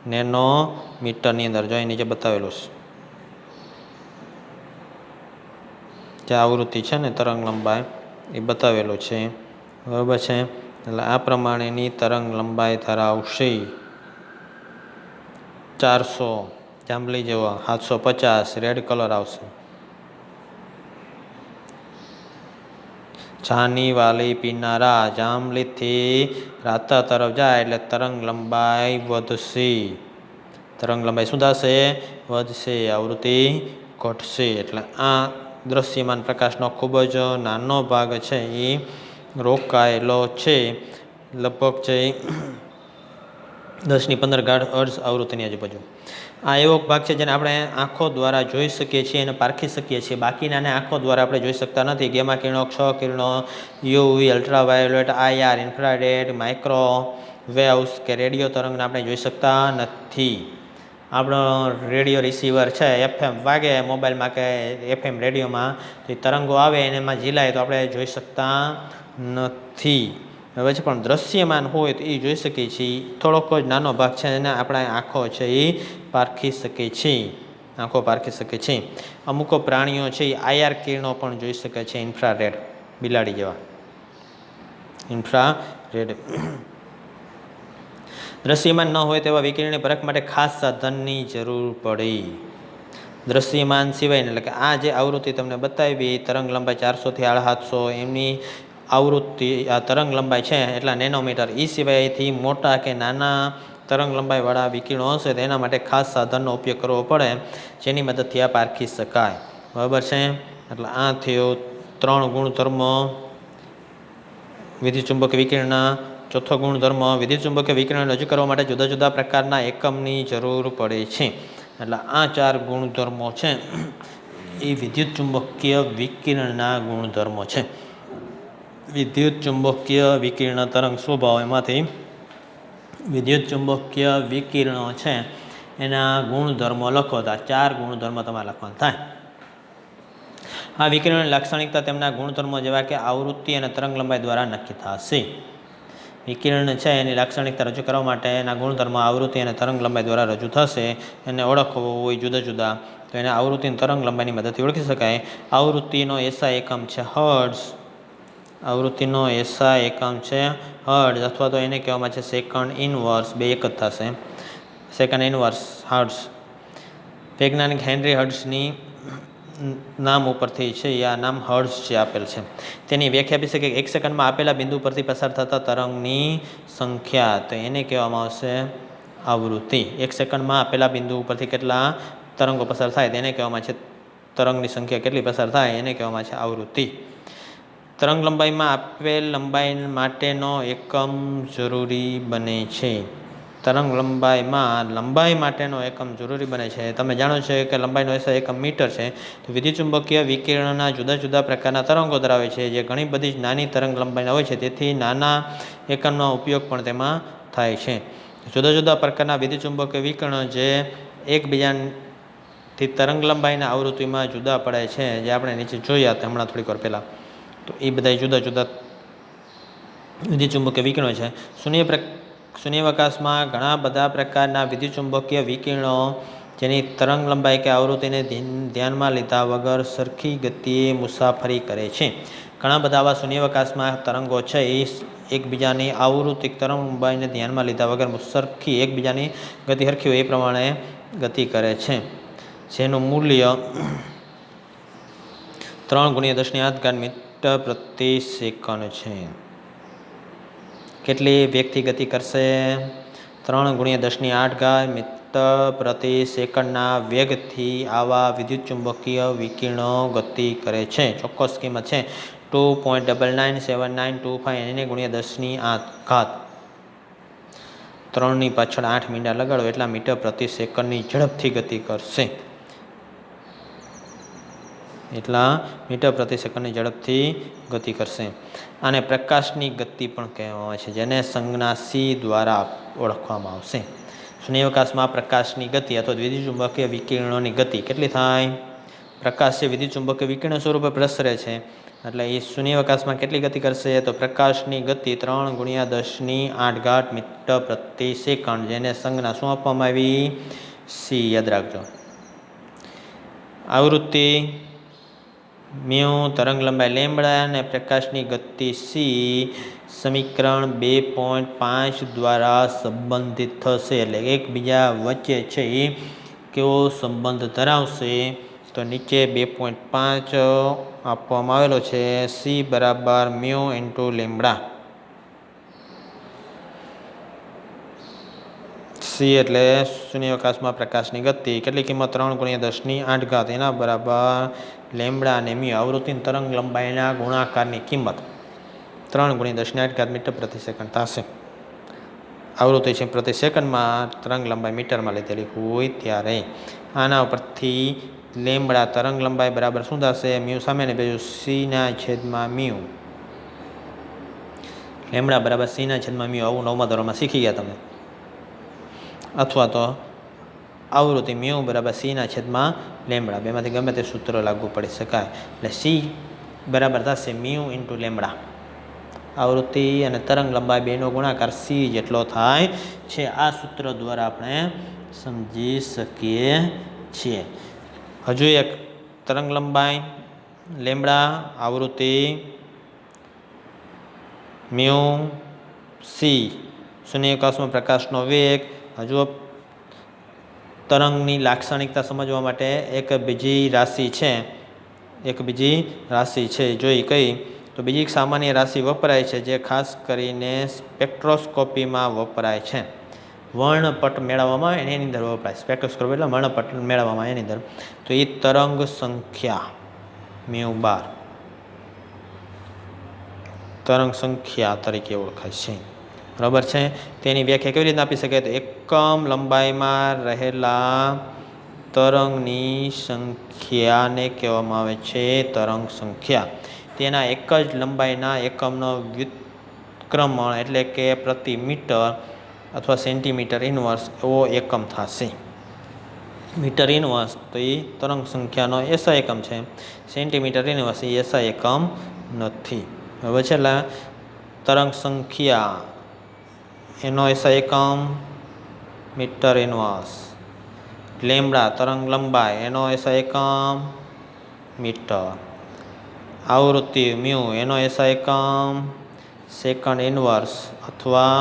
નેનોમીટરની અંદર. જો અહીં નીચે બતાવેલું છે જે આવૃત્તિ છે ને તરંગ લંબાઈ એ બતાવેલું છે. બરાબર છે. એટલે આ પ્રમાણેની તરંગ લંબાઈ ધરાવશે. 400 જાંબલી જેવો, 750 રેડ કલર આવશે. જાની વાલી પીનારા, જાંબલીથી રાતા તરફ જાય એટલે તરંગ લંબાઈ વધશે. તરંગ લંબાઈ શું થશે? વધશે. આવૃત્તિ ઘટશે. એટલે આ દ્રશ્યમાન પ્રકાશનો ખૂબ જ નાનો ભાગ છે એ રોકાયેલો છે. લગભગ છે 10⁻15 હર્ટ્ઝ આવૃત્તિની આજુબાજુ. આ એવો ભાગ છે જેને આપણે આંખો દ્વારા જોઈ શકીએ છીએ અને પારખી શકીએ છીએ. બાકીનાને આંખો દ્વારા આપણે જોઈ શકતા નથી. ગેમા કિરણો, ક્ષ કિરણો, UV, ultraviolet, IR, infrared, microwaves કે રેડિયો તરંગને આપણે જોઈ શકતા નથી. આપણો રેડિયો રિસીવર છે, FM વાગે મોબાઈલમાં કે FM રેડિયોમાં, તો એ તરંગો આવે અને એમાં ઝીલાય તો આપણે જોઈ શકતા નથી. હવે છે પણ દ્રશ્યમાન હોય તો એ જોઈ શકીએ છીએ. થોડોક જ નાનો ભાગ છે અને આપણા આંખો છે એ પારખી શકે છે. આંખો પારખી શકે છે. અમુક પ્રાણીઓ છે એ IR કિરણો પણ જોઈ શકે છે. ઇન્ફ્રારેડ, બિલાડી જેવા ઇન્ફ્રારેડ. દ્રશ્યમાન ન હોય તેવા વિકિરણની પરખ માટે ખાસ સાધનની જરૂર પડે. દ્રશ્યમાન સિવાય એટલે કે આ જે આવૃત્તિ તમને બતાવી તરંગ લંબાઈ 400થી 750 એમની આવૃત્તિ આ તરંગ લંબાઈ છે એટલા નેનોમીટર. એ સિવાયથી મોટા કે નાના તરંગ લંબાઈવાળા વિકિરણો હશે તો એના માટે ખાસ સાધનનો ઉપયોગ કરવો પડે જેની મદદથી આ પારખી શકાય. બરાબર છે. એટલે આ થયો 3 ગુણધર્મો વિદ્યુતચુંબકીય વિકિરણના. ચોથો ગુણધર્મ, વિદ્યુતચુંબકીય વિકિરણ રજૂ કરવા માટે જુદા જુદા પ્રકારના એકમની જરૂર પડે છે. એટલે આ 4 ગુણધર્મો છે એ વિદ્યુતચુંબકીય વિકિરણના ગુણધર્મો છે. વિદ્યુતચુંબકીય વિકિરણ તરંગ સ્વભાવ, એમાંથી વિદ્યુતચુંબકીય વિકિરણો છે એના ગુણધર્મો લખો તો આ 4 ગુણધર્મો તમારે લખવાના થાય. આ વિકિરણની લાક્ષણિકતા તેમના ગુણધર્મો જેવા કે આવૃત્તિ અને તરંગ લંબાઈ દ્વારા નક્કી થશે. વિકિરણ છે એની લાક્ષણિકતા રજૂ કરવા માટે એના ગુણધર્મો આવૃત્તિ અને તરંગ લંબાઈ દ્વારા રજૂ થશે. એને ઓળખવો હોય જુદા જુદા તો એને આવૃત્તિ અને તરંગ લંબાઈની મદદથી ઓળખી શકાય. આવૃત્તિનો SI એકમ છે હર્ટ્ઝ. આવૃત્તિનો SI એકમ છે હર્ટ્ઝ, અથવા તો એને કહેવામાં છે સેકન્ડ ઇનવર્સ. બે એક જ થશે. Second inverse hertz. વૈજ્ઞાનિક હેનરી હર્ટ્ઝની નામ ઉપરથી છે આ નામ હર્ટ્ઝ છે આપેલ છે. તેની વ્યાખ્યા આપી શકે 1 સેકન્ડમાં આપેલા બિંદુ પરથી પસાર થતા તરંગની સંખ્યા, તો એને કહેવામાં આવશે આવૃત્તિ. 1 સેકન્ડમાં આપેલા બિંદુ ઉપરથી કેટલા તરંગો પસાર થાય તેને કહેવામાં છે તરંગની સંખ્યા કેટલી પસાર થાય એને કહેવામાં છે આવૃત્તિ. તરંગ લંબાઈમાં આપેલ લંબાઈ માટેનો એકમ જરૂરી બને છે. તરંગ લંબાઈમાં લંબાઈ માટેનો એકમ જરૂરી બને છે. તમે જાણો છો કે લંબાઈનો એકમ મીટર છે. તો વિદ્યુતચુંબકીય વિકિરણના જુદા જુદા પ્રકારના તરંગો ધરાવે છે જે ઘણી બધી નાની તરંગ લંબાઈના હોય છે. તેથી નાના એકમનો ઉપયોગ પણ તેમાં થાય છે. જુદા જુદા પ્રકારના વિદ્યુતચુંબકીય વિકિરણો જે એકબીજાથી તરંગ લંબાઈના આવૃત્તિમાં જુદા પડે છે, જે આપણે નીચે જોયા હતા હમણાં થોડીક વાર પહેલાં, તો એ બધા જુદા જુદા વિદ્યુતચુંબકીય વિકિરણો છે. શૂન્યાવકાશમાં ઘણા બધા પ્રકારના વિદ્યુતચુંબકીય વિકિરણો જેની તરંગ લંબાઈ કે આવૃત્તિને ધ્યાનમાં લીધા વગર સરખી ગતિએ મુસાફરી કરે છે. ઘણા બધા આવા શૂન્યાવકાશમાં તરંગો છે એ એકબીજાની આવૃત્તિક તરંગ લંબાઈને ધ્યાનમાં લીધા વગર સરખી એકબીજાની ગતિ સરખી હોય એ પ્રમાણે ગતિ કરે છે, જેનું મૂલ્ય 3×10⁸ મીટર પ્રતિ સેકન્ડ છે. કેટલી વેગથી ગતિ કરશે? 3×10⁸ મીટર પ્રતિ સેકન્ડના વેગથી આવા વિદ્યુતચુંબકીય વિકિરણો ગતિ કરે છે. ચોક્કસ કિંમત છે 2.997925 એને × 10⁻⁷. 3ની પાછળ 8 મીંડા લગાડો એટલા મીટર પ્રતિ સેકન્ડની ઝડપથી ગતિ કરશે. એટલા મીટર પ્રતિ સેકન્ડની ઝડપથી ગતિ કરશે. આને પ્રકાશની ગતિ પણ કહેવામાં આવે છે, જેને સંજ્ઞા સી દ્વારા ઓળખવામાં આવશે. શૂન્યાવકાશમાં પ્રકાશની ગતિ અથવા વિદ્યુતચુંબકીય વિકિરણોની ગતિ કેટલી થાય? પ્રકાશ છે વિદ્યુતચુંબકીય વિકિરણ સ્વરૂપે પ્રસરે છે, એટલે એ શૂન્યાવકાશમાં કેટલી ગતિ કરશે? તો પ્રકાશની ગતિ 3 × 10⁸ મીટર પ્રતિ સેકન્ડ, જેને સંજ્ઞા શું આપવામાં આવી? સી. યાદ રાખજો. આવૃત્તિ મ્યુ, તરંગ લંબાઈ લેમ્બડા અને પ્રકાશની ગતિ સી સમીકરણ 2.5 દ્વારા સંબંધિત થશે. એટલે એકબીજા વચ્ચે છે એ કેવો સંબંધ ધરાવશે? તો નીચે 2.5 આપવામાં આવેલો છે. સી બરાબર મ્યુ ઇન્ટુ લેમ્બડા. સી એટલે શૂન્યાવકાશમાં પ્રકાશની ગતિ, કેટલી કિંમત? 3 × 10⁸, એના બરાબર લેમ્બડા અને મ્યુ આવૃત્તિ તરંગ લંબાઈના ગુણાકારની કિંમત 3 × 10⁸ મીટર પ્રતિ સેકન્ડ થશે. આવૃત્તિ છે પ્રતિ સેકન્ડમાં, તરંગ લંબાઈ મીટરમાં લીધેલી હોય ત્યારે. આના ઉપરથી લેમ્બડા તરંગ લંબાઈ બરાબર શું થશે? મ્યુ સામેની બાજુ c/મ્યુ. લેમ્બડા બરાબર c/મ્યુ. આવું 9મા ધોરણમાં શીખી ગયા તમે. અથવા તો આવૃત્તિ મ્યુ બરાબર c/લેમ્બડા, બેમાંથી ગમે તે સૂત્ર લાગુ પડી શકાય. એટલે સી બરાબર થશે મ્યુ ઇન્ટુ લેમ્બડા. આવૃત્તિ અને તરંગ લંબાઈ બેનો ગુણાકાર સી જેટલો થાય છે. આ સૂત્ર દ્વારા આપણે સમજી શકીએ છીએ. હજુ એક તરંગ લંબાઈ લેમ્બડા, આવૃત્તિ મ્યુ, સી, શૂન્યાવકાશમાં પ્રકાશનો વેગ. હજુ તરંગની લાક્ષણિકતા સમજવા માટે એક બીજી રાશિ છે જોઈ કઈ? તો બીજી એક સામાન્ય રાશિ વપરાય છે, જે ખાસ કરીને સ્પેક્ટ્રોસ્કોપીમાં વપરાય છે. વર્ણપટ મેળવવામાં એની અંદર વપરાય. સ્પેક્ટ્રોસ્કોપી એટલે વર્ણપટ મેળવવામાં એની અંદર. તો એ તરંગ સંખ્યા μ12 તરંગ સંખ્યા તરીકે ઓળખાય છે. બરાબર છે. તેની વ્યાખ્યા કેવી રીતના આપી શકાય? તો એકમ લંબાઈમાં રહેલા તરંગની સંખ્યાને કહેવામાં આવે છે તરંગ સંખ્યા. તેના એક જ લંબાઈના એકમનો વ્યુત્ક્રમણ એટલે કે પ્રતિ મીટર અથવા સેન્ટીમીટર ઇનવર્સ એવો એકમ થશે. મીટર ઇનવર્સ તો એ તરંગ સંખ્યાનો એસઆઈ એકમ છે. સેન્ટીમીટર ઇનવર્સ એ એસઆઈ એકમ નથી. બરાબર છે. એટલે તરંગ સંખ્યા એનો એસઆઈ એકમ મીટર ઇનવર્સ. લેમ્બડા તરંગ લંબાઈ એનો એસઆઈ એકમ મીટર. આવૃત્તિ મ્યુ એનો એસઆઈ એકમ સેકન્ડ ઇનવર્સ અથવા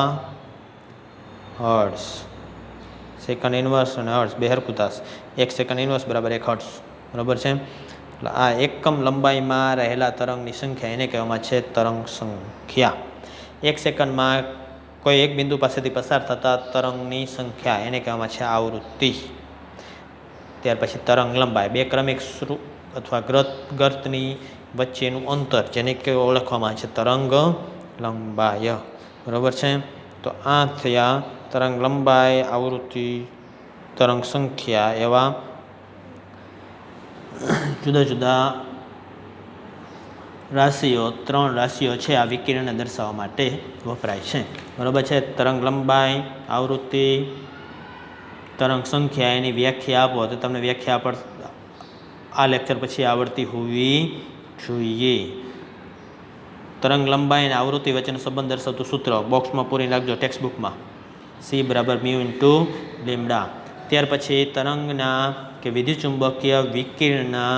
હર્ટ્ઝ. સેકન્ડ ઇનવર્સ અને હર્ટ્ઝ બે હરખું થશે. 1 સેકન્ડ ઇનવર્સ બરાબર 1 હર્ટ્ઝ. બરાબર છે. એટલે આ એકમ લંબાઈમાં રહેલા તરંગની સંખ્યા એને કહેવામાં છે તરંગ સંખ્યા. 1 સેકન્ડમાં કોઈ એક બિંદુ પાસેથી પસાર થતા તરંગની સંખ્યા એને કહેવામાં છે આવૃત્તિ. ત્યાર પછી તરંગ લંબાઈ, બે ક્રમિક અથવા ગર્તની વચ્ચેનું અંતર જેને કે ઓળખવામાં આવે છે તરંગ લંબાઈ. બરાબર છે. તો આ થયા તરંગ લંબાઈ, આવૃત્તિ, તરંગ સંખ્યા એવા જુદા જુદા રાશિઓ, 3 રાશિઓ છે આ વિકિરણને દર્શાવવા માટે વપરાય છે. બરાબર છે. તરંગ લંબાઈ, આવૃત્તિ, તરંગ સંખ્યા એની વ્યાખ્યા આપો તો તમને વ્યાખ્યા આ લેક્ચર પછી આવડતી હોવી જોઈએ. તરંગ લંબાઈ અને આવૃત્તિ વચ્ચેનો સંબંધ દર્શાવતું સૂત્ર બોક્સમાં પૂરી નાખજો ટેક્સ્ટબુકમાં. સી બરાબર મ્યુ ઇન્ટુ લેમ્બડા. ત્યાર પછી તરંગના કે વિદ્યુતચુંબકીય વિકિરણના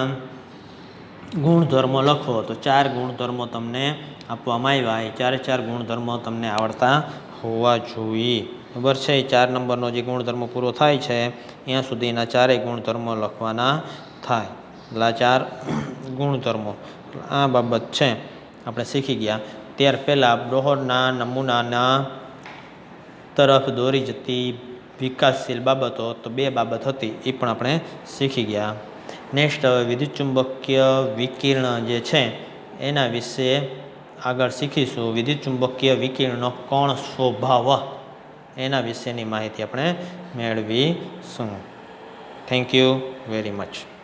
ગુણધર્મો લખો. તો 4 ગુણધર્મો તમને આપવામાં આવ્યા. એ 4 ગુણધર્મો તમને આવડતા હોવા જોઈએ. બરાબર છે. 4 નંબરનો જે ગુણધર્મો પૂરો થાય છે ત્યાં સુધીના 4 ગુણધર્મો લખવાના થાય. એટલે 4 ગુણધર્મો આ બાબત છે આપણે શીખી ગયા. ત્યાર પહેલાં બ્રોહરના નમૂનાના તરફ દોરી જતી વિકાસશીલ બાબતો, તો 2 બાબત હતી એ પણ આપણે શીખી ગયા. નેક્સ્ટ હવે વિદ્યુતચુંબકીય વિકિરણ જે છે એના વિશે આગળ શીખીશું. વિદ્યુતચુંબકીય વિકિરણનો કોણ સ્વભાવ એના વિશેની માહિતી આપણે મેળવીશું. Thank you very much.